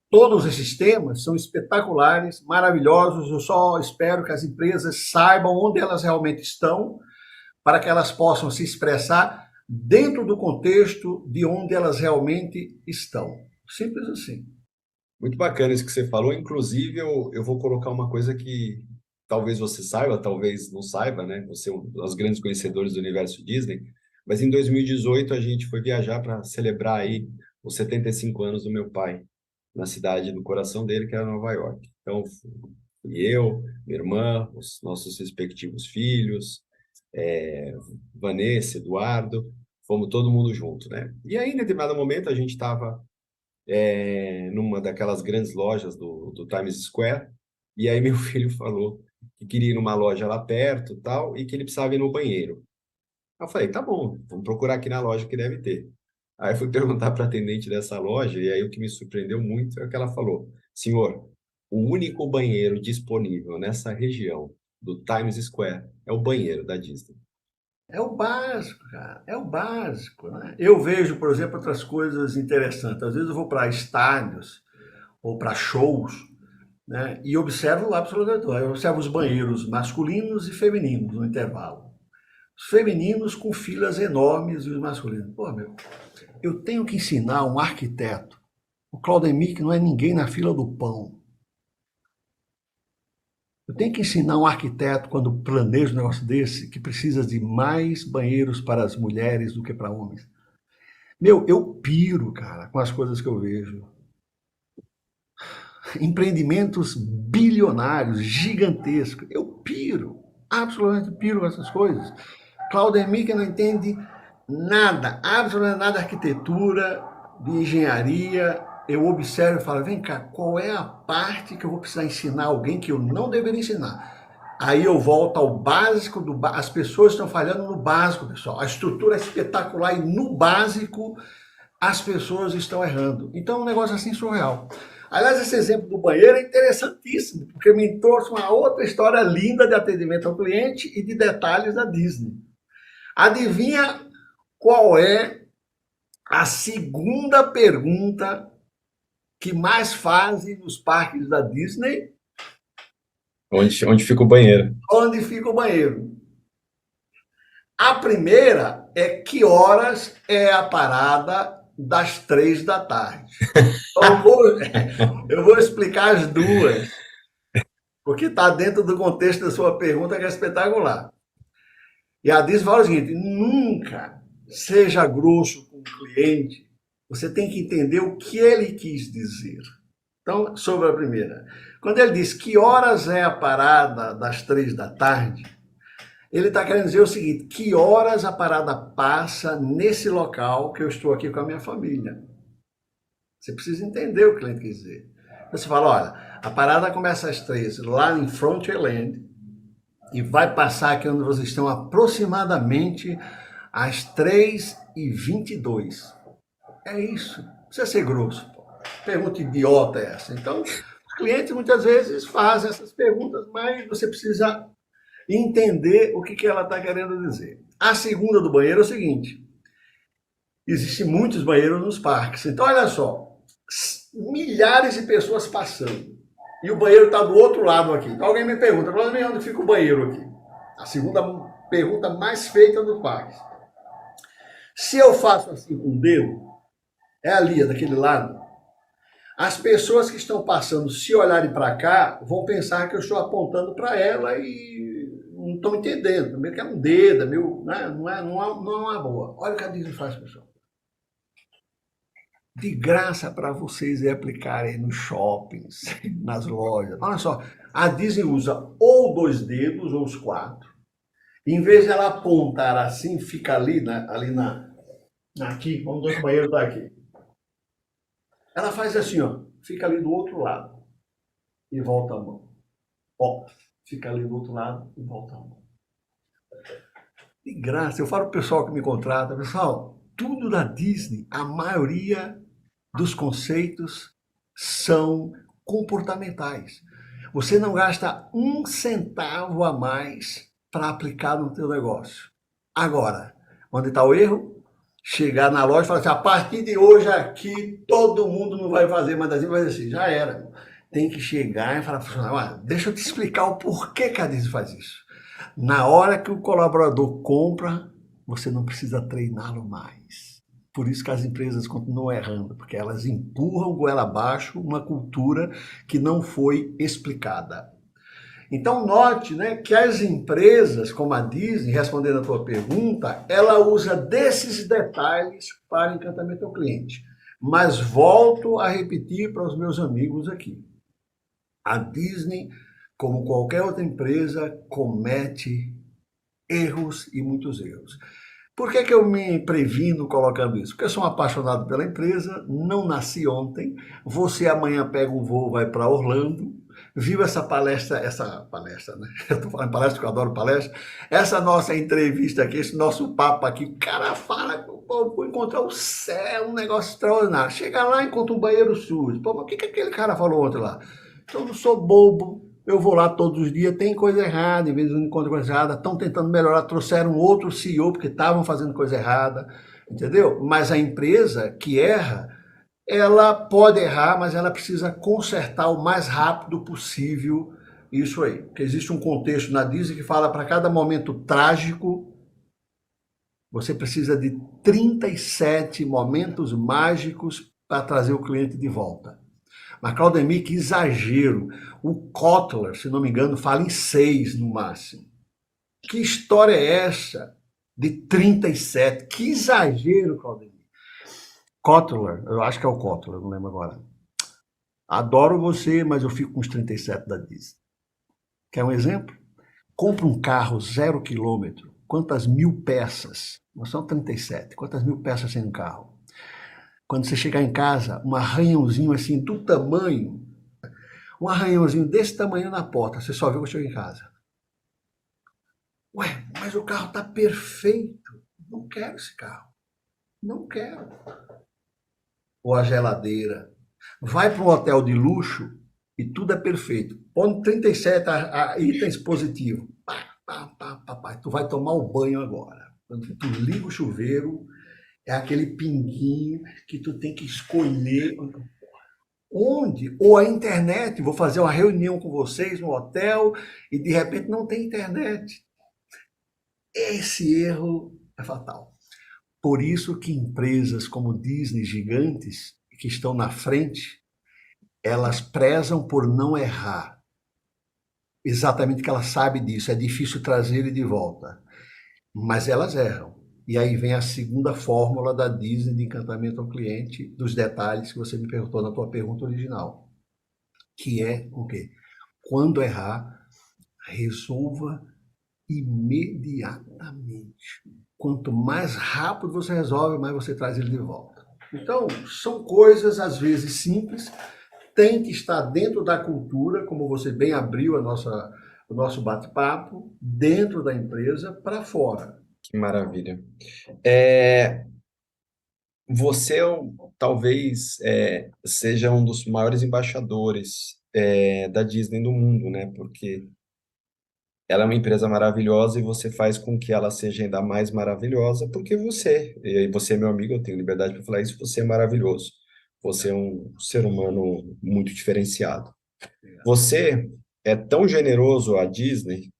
todos esses temas são espetaculares, maravilhosos, eu só espero que as empresas saibam onde elas realmente estão para que elas possam se expressar dentro do contexto de onde elas realmente estão. Simples assim. Muito bacana isso que você falou. Inclusive, eu vou colocar uma coisa que talvez você saiba, talvez não saiba, né? Você é um dos grandes conhecedores do universo Disney. Mas em 2018 a gente foi viajar para celebrar aí os 75 anos do meu pai, na cidade do coração dele, que era Nova York. Então, fui eu, minha irmã, os nossos respectivos filhos, Vanessa, Eduardo, fomos todo mundo junto, né? E aí, em determinado momento, a gente estava numa daquelas grandes lojas do Times Square, e aí meu filho falou que queria ir numa loja lá perto tal, e que ele precisava ir no banheiro. Eu falei, tá bom, vamos procurar aqui na loja que deve ter. Aí eu fui perguntar para a atendente dessa loja, e aí o que me surpreendeu muito é que ela falou, senhor, o único banheiro disponível nessa região do Times Square é o banheiro da Disney. É o básico, cara. É o básico, né? Eu vejo, por exemplo, outras coisas interessantes. Às vezes eu vou para estádios ou para shows, né? E observo lá absolutamente. Eu observo os banheiros masculinos e femininos no intervalo. Os femininos com filas enormes e os masculinos. Pô, meu, eu tenho que ensinar um arquiteto, o Claudemir, que não é ninguém na fila do pão. Eu tenho que ensinar um arquiteto, quando planeja um negócio desse, que precisa de mais banheiros para as mulheres do que para homens. Meu, eu piro, cara, com as coisas que eu vejo. Empreendimentos bilionários, gigantescos. Eu piro, absolutamente piro com essas coisas. Claudemir, que não entende nada, absolutamente nada de arquitetura, de engenharia. Eu observo e falo, vem cá, qual é a parte que eu vou precisar ensinar alguém que eu não deveria ensinar? Aí eu volto ao básico, as pessoas estão falhando no básico, pessoal. A estrutura é espetacular e no básico as pessoas estão errando. Então é um negócio assim surreal. Aliás, esse exemplo do banheiro é interessantíssimo, porque me trouxe uma outra história linda de atendimento ao cliente e de detalhes da Disney. Adivinha qual é a segunda pergunta que mais fazem nos parques da Disney? Onde fica o banheiro? Onde fica o banheiro? A primeira é que horas é a parada das 3 da tarde. Eu vou explicar as duas, porque está dentro do contexto da sua pergunta, que é espetacular. E a Disney fala o seguinte, nunca seja grosso com o cliente, você tem que entender o que ele quis dizer. Então, sobre a primeira, quando ele diz que horas é a parada das 3 da tarde, ele está querendo dizer o seguinte, que horas a parada passa nesse local que eu estou aqui com a minha família. Você precisa entender o que o cliente quer dizer. Você fala, olha, a parada começa às 3 lá em Frontierland e vai passar aqui onde vocês estão aproximadamente às 3h22. É isso. Não precisa ser grosso. Pergunta idiota é essa. Então, os clientes muitas vezes fazem essas perguntas, mas você precisa entender o que ela está querendo dizer. A segunda do banheiro é o seguinte, existem muitos banheiros nos parques, então olha só, milhares de pessoas passando, e o banheiro está do outro lado aqui. Então alguém me pergunta, onde fica o banheiro aqui? A segunda pergunta mais feita no parque. Se eu faço assim com o dedo, é ali, é daquele lado, as pessoas que estão passando, se olharem para cá, vão pensar que eu estou apontando para ela e não estão entendendo. Meio que é um dedo, né? não é uma boa. Olha o que a Disney faz, pessoal. De graça para vocês aplicarem nos shoppings, nas lojas. Olha só, a Disney usa ou 2 dedos ou os 4. Em vez de ela apontar assim, fica ali, né? Aqui, vamos ver que o banheiro está aqui. Ela faz assim, ó, fica ali do outro lado e volta a mão. Ó, fica ali do outro lado e volta a mão. De graça, eu falo pro pessoal que me contrata, pessoal, tudo da Disney, a maioria dos conceitos são comportamentais. Você não gasta 1 centavo a mais para aplicar no teu negócio. Agora, onde está o erro? Chegar na loja e falar assim, a partir de hoje aqui, todo mundo não vai fazer mais assim, vai assim, já era. Tem que chegar e falar, deixa eu te explicar o porquê que a Disney faz isso. Na hora que o colaborador compra, você não precisa treiná-lo mais. Por isso que as empresas continuam errando, porque elas empurram goela abaixo uma cultura que não foi explicada. Então, note, né, que as empresas, como a Disney, respondendo a tua pergunta, ela usa desses detalhes para encantamento ao cliente. Mas volto a repetir para os meus amigos aqui. A Disney, como qualquer outra empresa, comete erros e muitos erros. Por que eu me previno colocando isso? Porque eu sou um apaixonado pela empresa, não nasci ontem, você amanhã pega um voo, vai para Orlando, viu essa palestra, né? Eu estou falando palestra porque eu adoro palestra, essa nossa entrevista aqui, esse nosso papo aqui, o cara fala que vou encontrar o céu, um negócio extraordinário. Chega lá e encontra um banheiro sujo. Pô, mas o que aquele cara falou ontem lá? Então, eu não sou bobo, eu vou lá todos os dias, tem coisa errada, em vez de não encontrar coisa errada, estão tentando melhorar, trouxeram outro CEO porque estavam fazendo coisa errada, entendeu? Mas a empresa que erra, ela pode errar, mas ela precisa consertar o mais rápido possível isso aí. Porque existe um contexto na Disney que fala para cada momento trágico, você precisa de 37 momentos mágicos para trazer o cliente de volta. Mas, Claudemir, que exagero. O Kotler, se não me engano, fala em 6 no máximo. Que história é essa de 37? Que exagero, Claudemir. Kotler, eu acho que é o Kotler, não lembro agora. Adoro você, mas eu fico com os 37 da Disney. Quer um exemplo? Compra um carro 0 quilômetro. Quantas mil peças? Não são 37. Quantas mil peças tem um carro? Quando você chegar em casa, um arranhãozinho assim do tamanho, um arranhãozinho desse tamanho na porta, você só viu que eu chego em casa. Ué, mas o carro está perfeito. Não quero esse carro. Não quero. Ou a geladeira. Vai para um hotel de luxo e tudo é perfeito. Põe 37 itens positivos. Tu vai tomar o banho agora. Quando tu liga o chuveiro, é aquele pinguinho que tu tem que escolher onde. Ou a internet, vou fazer uma reunião com vocês no hotel e de repente não tem internet. Esse erro é fatal. Por isso que empresas como Disney, gigantes, que estão na frente, elas prezam por não errar. Exatamente que ela sabe disso, é difícil trazer ele de volta. Mas elas erram. E aí vem a segunda fórmula da Disney de encantamento ao cliente, dos detalhes que você me perguntou na tua pergunta original. Que é o quê? Quando errar, resolva imediatamente. Quanto mais rápido você resolve, mais você traz ele de volta. Então, são coisas às vezes simples, tem que estar dentro da cultura, como você bem abriu o nosso bate-papo, dentro da empresa para fora. Que maravilha. Você talvez seja um dos maiores embaixadores da Disney no mundo, né? Porque ela é uma empresa maravilhosa e você faz com que ela seja ainda mais maravilhosa, porque e você é meu amigo, eu tenho liberdade para falar isso, você é maravilhoso. Você é um ser humano muito diferenciado. Você é tão generoso à Disney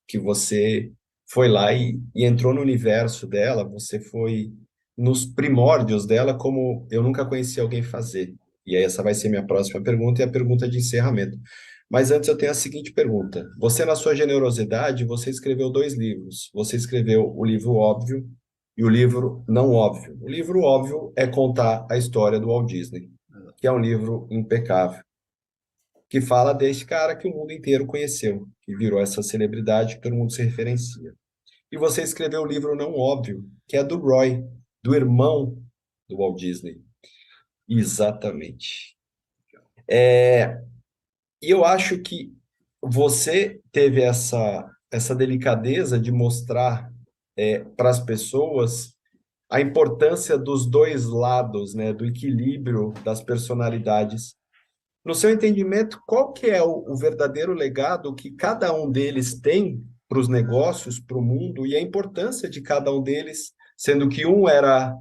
que você foi lá e entrou no universo dela, você foi nos primórdios dela, como eu nunca conheci alguém fazer. E aí essa vai ser minha próxima pergunta e a pergunta de encerramento. Mas antes eu tenho a seguinte pergunta. Você, na sua generosidade, você escreveu 2 livros. Você escreveu o livro óbvio e o livro não óbvio. O livro óbvio é contar a história do Walt Disney, que é um livro impecável, que fala desse cara que o mundo inteiro conheceu, que virou essa celebridade que todo mundo se referencia. E você escreveu o livro não óbvio, que é do Roy, do irmão do Walt Disney. Exatamente. E eu acho que você teve essa delicadeza de mostrar para as pessoas a importância dos dois lados, né, do equilíbrio das personalidades. No seu entendimento, qual que é o verdadeiro legado que cada um deles tem para os negócios, para o mundo, e a importância de cada um deles, sendo que um era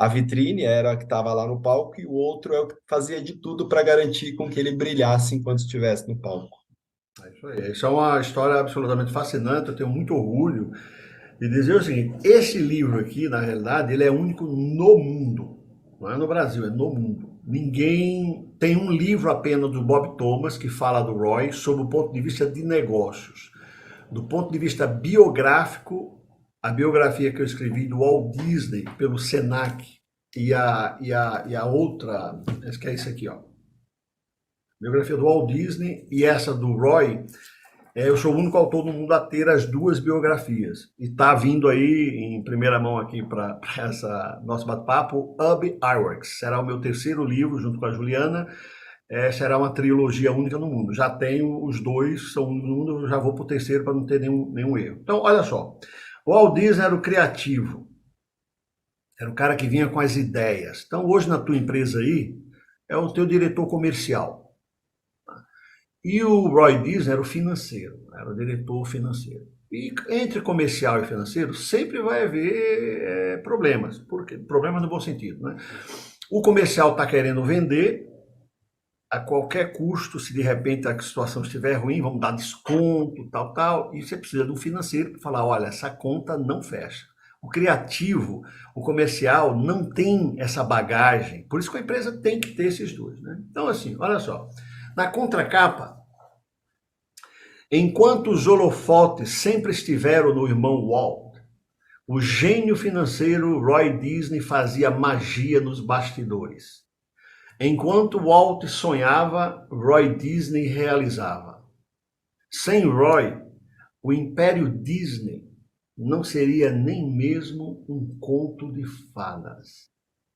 a vitrine, era que estava lá no palco, e o outro é o que fazia de tudo para garantir com que ele brilhasse enquanto estivesse no palco. É isso aí. Isso é uma história absolutamente fascinante, eu tenho muito orgulho de dizer o seguinte, esse livro aqui, na realidade, ele é único no mundo, não é no Brasil, é no mundo. Ninguém tem um livro apenas do Bob Thomas que fala do Roy sob o ponto de vista de negócios. Do ponto de vista biográfico, a biografia que eu escrevi do Walt Disney pelo Senac e a outra, acho que é isso aqui, ó. Biografia do Walt Disney e essa do Roy, eu sou o único autor no mundo a ter as duas biografias. E está vindo aí em primeira mão aqui para essa nosso bate-papo, Ub Iwerks. Será o meu terceiro livro junto com a Juliana. Será uma trilogia única no mundo. Já tenho os dois, são únicos no mundo, eu já vou para o terceiro para não ter nenhum erro. Então, olha só. O Walt Disney era o criativo. Era o cara que vinha com as ideias. Então, hoje na tua empresa aí, é o teu diretor comercial. E o Roy Disney era o financeiro, era o diretor financeiro. E entre comercial e financeiro sempre vai haver problemas. Porque, problemas no bom sentido, né? O comercial está querendo vender a qualquer custo, se de repente a situação estiver ruim, vamos dar desconto, tal, e você precisa de um financeiro para falar, olha, essa conta não fecha. O criativo, o comercial não tem essa bagagem, por isso que a empresa tem que ter esses dois, né? Então, assim, olha só, na contracapa, enquanto os holofotes sempre estiveram no irmão Walt, o gênio financeiro Roy Disney fazia magia nos bastidores. Enquanto Walt sonhava, Roy Disney realizava. Sem Roy, o Império Disney não seria nem mesmo um conto de fadas.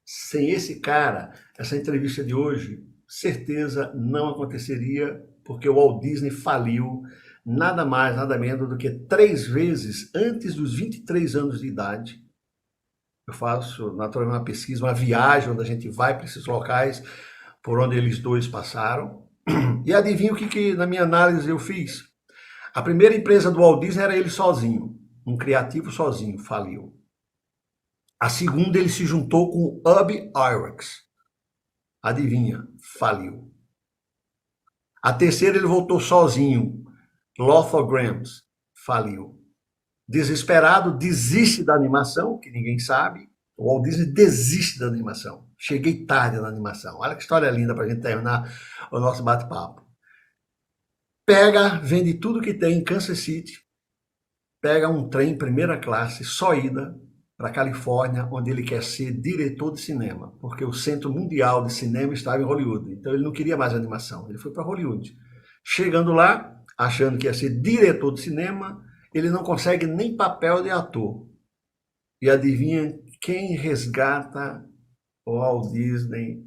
Sem esse cara, essa entrevista de hoje, certeza não aconteceria, porque o Walt Disney faliu nada mais, nada menos do que 3 vezes antes dos 23 anos de idade. Eu faço, naturalmente, uma pesquisa, uma viagem, onde a gente vai para esses locais por onde eles dois passaram. E adivinha o que na minha análise eu fiz? A primeira empresa do Walt Disney era ele sozinho, um criativo sozinho, faliu. A segunda, ele se juntou com o Ub Iwerks. Adivinha, faliu. A terceira, ele voltou sozinho, Lothar Grams, faliu. Desesperado, desiste da animação, que ninguém sabe. O Walt Disney desiste da animação. Cheguei tarde na animação. Olha que história linda para a gente terminar o nosso bate-papo. Pega, vende tudo que tem em Kansas City, pega um trem primeira classe, só ida, para a Califórnia, onde ele quer ser diretor de cinema, porque o Centro Mundial de Cinema estava em Hollywood. Então ele não queria mais animação, ele foi para Hollywood. Chegando lá, achando que ia ser diretor de cinema, ele não consegue nem papel de ator. E adivinha quem resgata o Walt Disney?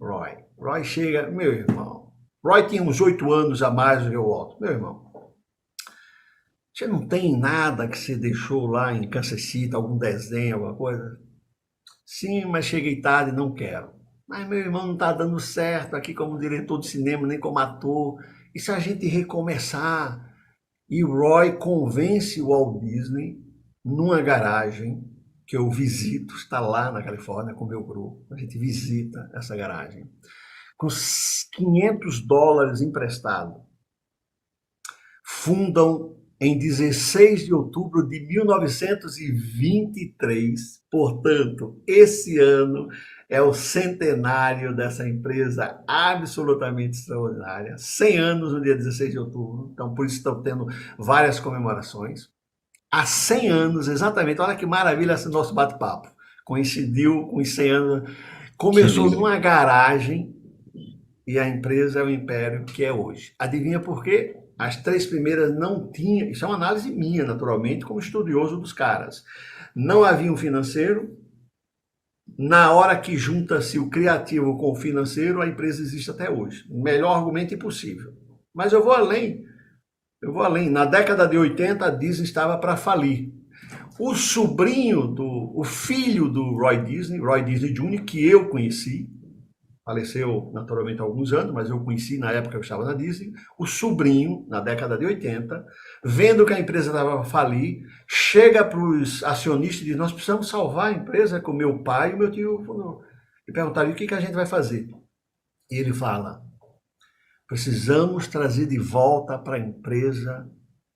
Roy. Roy chega, meu irmão. Roy tinha uns 8 anos a mais do que o Walt. Meu irmão, você não tem nada que você deixou lá em Kansas City, algum desenho, alguma coisa? Sim, mas cheguei tarde e não quero. Mas meu irmão não está dando certo aqui como diretor de cinema, nem como ator. E se a gente recomeçar? E o Roy convence o Walt Disney numa garagem que eu visito, está lá na Califórnia com o meu grupo. A gente visita essa garagem. Com $500 emprestado, fundam em 16 de outubro de 1923, portanto, esse ano é o centenário dessa empresa absolutamente extraordinária. 100 anos no dia 16 de outubro, então por isso estão tendo várias comemorações. Há 100 anos, exatamente, olha que maravilha esse nosso bate-papo. Coincidiu com os 100 anos, começou numa garagem e a empresa é o império que é hoje. Adivinha por quê? As 3 primeiras não tinham, isso é uma análise minha, naturalmente, como estudioso dos caras. Não havia um financeiro. Na hora que junta-se o criativo com o financeiro, a empresa existe até hoje. O melhor argumento impossível. Mas eu vou além. Na década de 80, a Disney estava para falir. O filho do Roy Disney Jr., que eu conheci, faleceu naturalmente há alguns anos, mas eu conheci na época que eu estava na Disney, o sobrinho, na década de 80, vendo que a empresa estava para falir, chega para os acionistas e diz, nós precisamos salvar a empresa com meu pai e o meu tio. E perguntaram, o que a gente vai fazer? E ele fala, precisamos trazer de volta para a empresa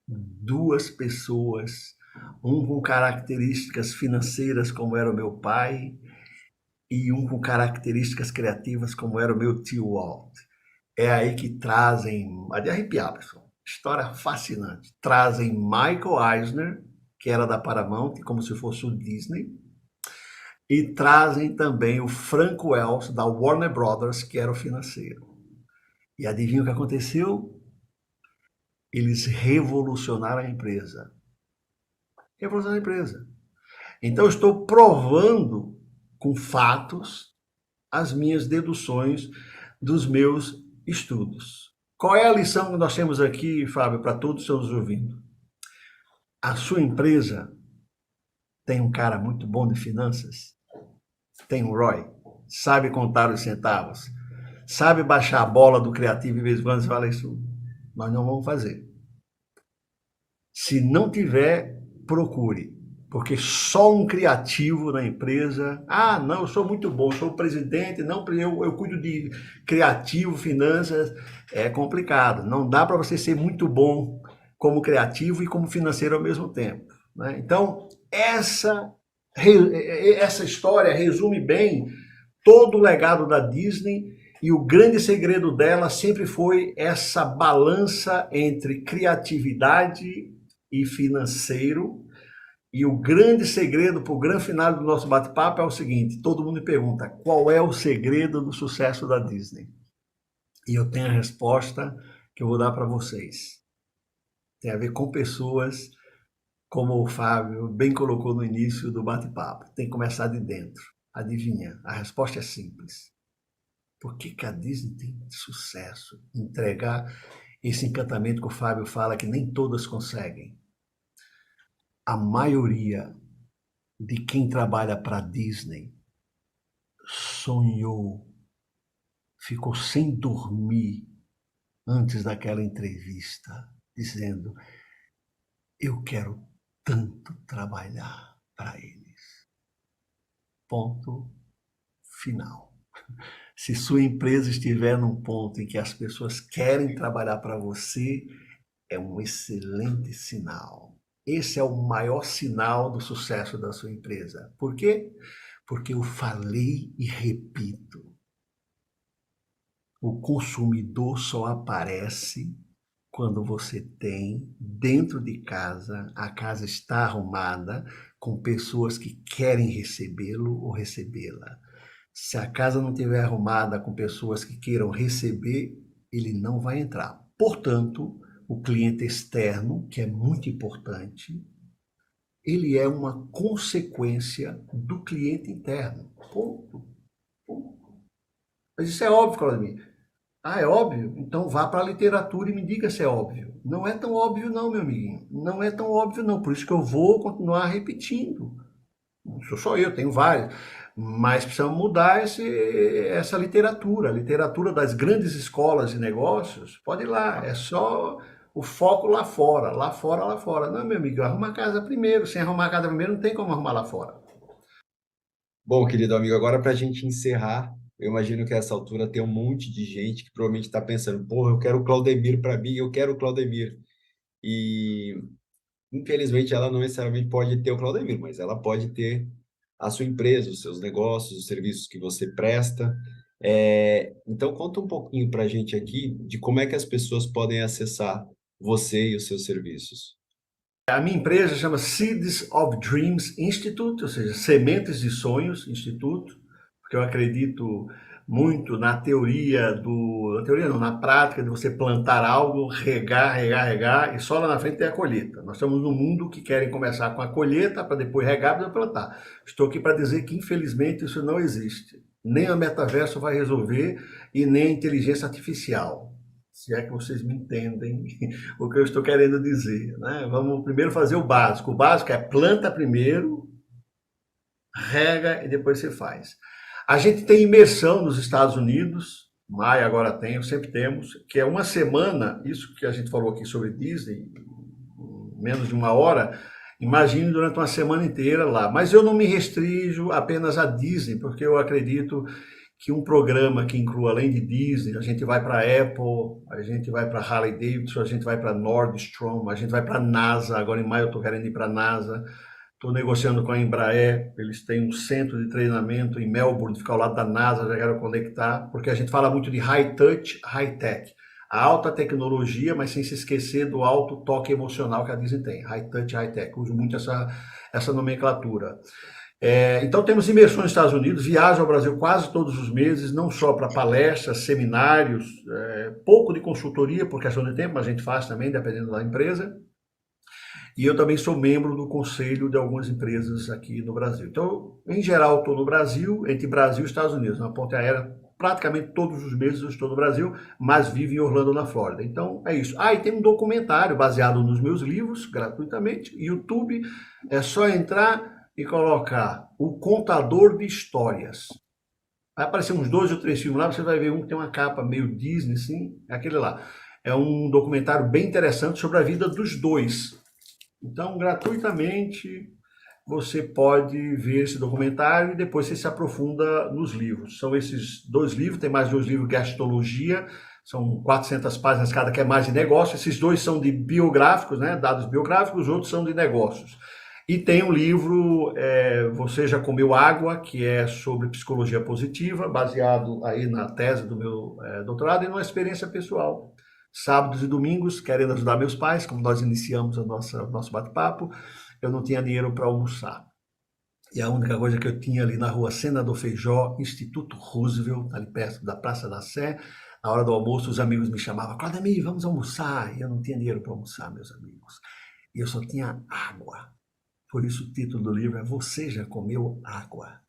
2 pessoas, um com características financeiras como era o meu pai, e um com características criativas como era o meu tio Walt. É aí que trazem, de arrepiar, pessoal, história fascinante. Trazem Michael Eisner, que era da Paramount, como se fosse o Disney, e trazem também o Frank Wells, da Warner Brothers, que era o financeiro. E adivinha o que aconteceu? Eles revolucionaram a empresa. Então, eu estou provando com fatos as minhas deduções dos meus estudos. Qual é a lição que nós temos aqui, Fábio, para todos que estão nos ouvindo? A sua empresa tem um cara muito bom de finanças? Tem um Roy? Sabe contar os centavos? Sabe baixar a bola do criativo em vez de quando você fala isso? Nós não vamos fazer. Se não tiver, procure. Porque só um criativo na empresa, não, eu sou muito bom, sou o presidente, não, eu cuido de criativo, finanças, é complicado. Não dá para você ser muito bom como criativo e como financeiro ao mesmo tempo, né? Então, essa história resume bem todo o legado da Disney e o grande segredo dela sempre foi essa balança entre criatividade e financeiro, E o grande segredo para o grande final do nosso bate-papo é o seguinte: todo mundo me pergunta qual é o segredo do sucesso da Disney? E eu tenho a resposta que eu vou dar para vocês. Tem a ver com pessoas, como o Fábio bem colocou no início do bate-papo. Tem que começar de dentro. Adivinha? A resposta é simples. Por que a Disney tem sucesso em entregar esse encantamento que o Fábio fala que nem todas conseguem? A maioria de quem trabalha para a Disney sonhou, ficou sem dormir antes daquela entrevista, dizendo: eu quero tanto trabalhar para eles. Ponto final. Se sua empresa estiver num ponto em que as pessoas querem trabalhar para você, é um excelente sinal. Esse é o maior sinal do sucesso da sua empresa. Por quê? Porque eu falei e repito. O consumidor só aparece quando você tem dentro de casa, a casa está arrumada, com pessoas que querem recebê-lo ou recebê-la. Se a casa não estiver arrumada com pessoas que queiram receber, ele não vai entrar. Portanto, o cliente externo, que é muito importante, ele é uma consequência do cliente interno. Ponto. Mas isso é óbvio, Claudemir. Ah, é óbvio? Então vá para a literatura e me diga se é óbvio. Não é tão óbvio não, meu amiguinho. Não é tão óbvio não. Por isso que eu vou continuar repetindo. Não sou só eu, tenho vários. Mas precisamos mudar essa literatura. A literatura das grandes escolas de negócios, pode ir lá. É só o foco lá fora, lá fora, lá fora. Não, meu amigo, arruma a casa primeiro. Sem arrumar a casa primeiro, não tem como arrumar lá fora. Bom, querido amigo, agora para a gente encerrar, eu imagino que a essa altura tem um monte de gente que provavelmente está pensando, porra, eu quero o Claudemir para mim, eu quero o Claudemir. E, infelizmente, ela não necessariamente pode ter o Claudemir, mas ela pode ter a sua empresa, os seus negócios, os serviços que você presta. Então, conta um pouquinho para a gente aqui de como é que as pessoas podem acessar você e os seus serviços. A minha empresa chama Seeds of Dreams Institute, ou seja, Sementes de Sonhos Instituto, porque eu acredito muito na teoria na teoria não, na prática de você plantar algo, regar, e só lá na frente tem a colheita. Nós estamos num mundo que querem começar com a colheita para depois regar, para depois plantar. Estou aqui para dizer que, infelizmente, isso não existe. Nem a metaverso vai resolver e nem a inteligência artificial. Se é que vocês me entendem o que eu estou querendo dizer, né? Vamos primeiro fazer o básico. O básico é planta primeiro, rega e depois você faz. A gente tem imersão nos Estados Unidos, maio agora tem, sempre temos, que é uma semana, isso que a gente falou aqui sobre Disney, menos de uma hora, imagine durante uma semana inteira lá. Mas eu não me restringo apenas a Disney, porque eu acredito que um programa que inclua, além de Disney, a gente vai para a Apple, a gente vai para Harley Davidson, a gente vai para Nordstrom, a gente vai para a NASA, agora em maio eu estou querendo ir para a NASA, estou negociando com a Embraer, eles têm um centro de treinamento em Melbourne, fica ao lado da NASA, já quero conectar, porque a gente fala muito de high touch, high tech. A alta tecnologia, mas sem se esquecer do alto toque emocional que a Disney tem. High touch, high tech. Uso muito essa nomenclatura. Então temos imersões nos Estados Unidos, viajo ao Brasil quase todos os meses, não só para palestras, seminários, pouco de consultoria por questão de tempo, mas a gente faz também, dependendo da empresa. E eu também sou membro do conselho de algumas empresas aqui no Brasil. Então, em geral, estou no Brasil, entre Brasil e Estados Unidos, na ponte aérea, praticamente todos os meses eu estou no Brasil, mas vivo em Orlando, na Flórida. Então, é isso. E tem um documentário baseado nos meus livros, gratuitamente, YouTube, é só entrar e colocar O Contador de Histórias. Vai aparecer uns 2 ou 3 filmes lá, você vai ver um que tem uma capa meio Disney, assim, é aquele lá. É um documentário bem interessante sobre a vida dos dois. Então, gratuitamente, você pode ver esse documentário e depois você se aprofunda nos livros. São esses 2 livros, tem mais 2 livros de gastologia, são 400 páginas cada, que é mais de negócio. Esses 2 são de biográficos, né, dados biográficos, os outros são de negócios. E tem um livro, Você Já Comeu Água, que é sobre psicologia positiva, baseado aí na tese do meu doutorado e numa experiência pessoal. Sábados e domingos, querendo ajudar meus pais, como nós iniciamos o nosso bate-papo, eu não tinha dinheiro para almoçar. E a única coisa que eu tinha ali na rua Senador Feijó, Instituto Roosevelt, ali perto da Praça da Sé, na hora do almoço os amigos me chamavam, Claudemir, vamos almoçar. E eu não tinha dinheiro para almoçar, meus amigos. E eu só tinha água. Por isso o título do livro é Você Já Comeu Água?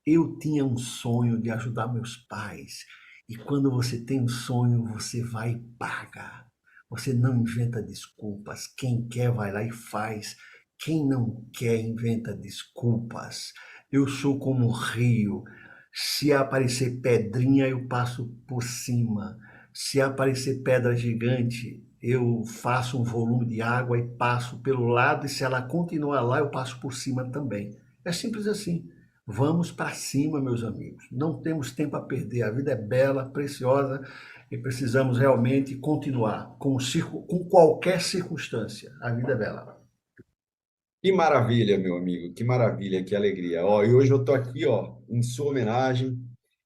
Eu tinha um sonho de ajudar meus pais. E quando você tem um sonho, você vai e paga. Você não inventa desculpas. Quem quer vai lá e faz. Quem não quer inventa desculpas. Eu sou como um rio. Se aparecer pedrinha, eu passo por cima. Se aparecer pedra gigante, eu faço um volume de água e passo pelo lado. E se ela continuar lá, eu passo por cima também. É simples assim. Vamos para cima, meus amigos. Não temos tempo a perder. A vida é bela, preciosa e precisamos realmente continuar com qualquer circunstância. A vida é bela. Que maravilha, meu amigo, que maravilha, que alegria. Ó, e hoje eu tô aqui, ó, em sua homenagem.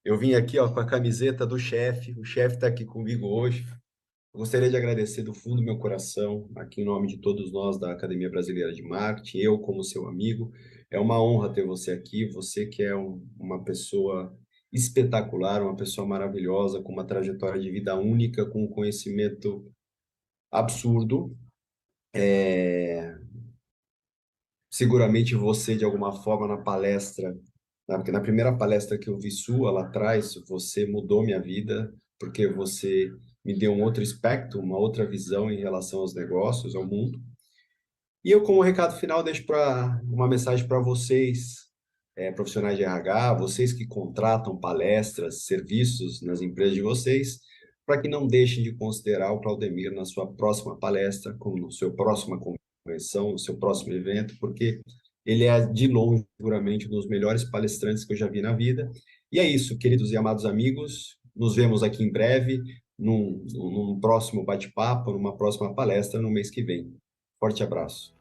Eu vim aqui, ó, com a camiseta do chefe. O chefe está aqui comigo hoje. Eu gostaria de agradecer do fundo do meu coração, aqui em nome de todos nós da Academia Brasileira de Marketing, eu como seu amigo. É uma honra ter você aqui, você que é uma pessoa espetacular, uma pessoa maravilhosa, com uma trajetória de vida única, com um conhecimento absurdo. Seguramente você, de alguma forma, na palestra, porque na primeira palestra que eu vi sua lá atrás, você mudou minha vida, porque você me deu um outro aspecto, uma outra visão em relação aos negócios, ao mundo. E eu, como recado final, deixo uma mensagem para vocês, profissionais de RH, vocês que contratam palestras, serviços nas empresas de vocês, para que não deixem de considerar o Claudemir na sua próxima palestra, como no seu próxima convenção, no seu próximo evento, porque ele é, de longe, seguramente, um dos melhores palestrantes que eu já vi na vida. E é isso, queridos e amados amigos, nos vemos aqui em breve, num próximo bate-papo, numa próxima palestra no mês que vem. Forte abraço.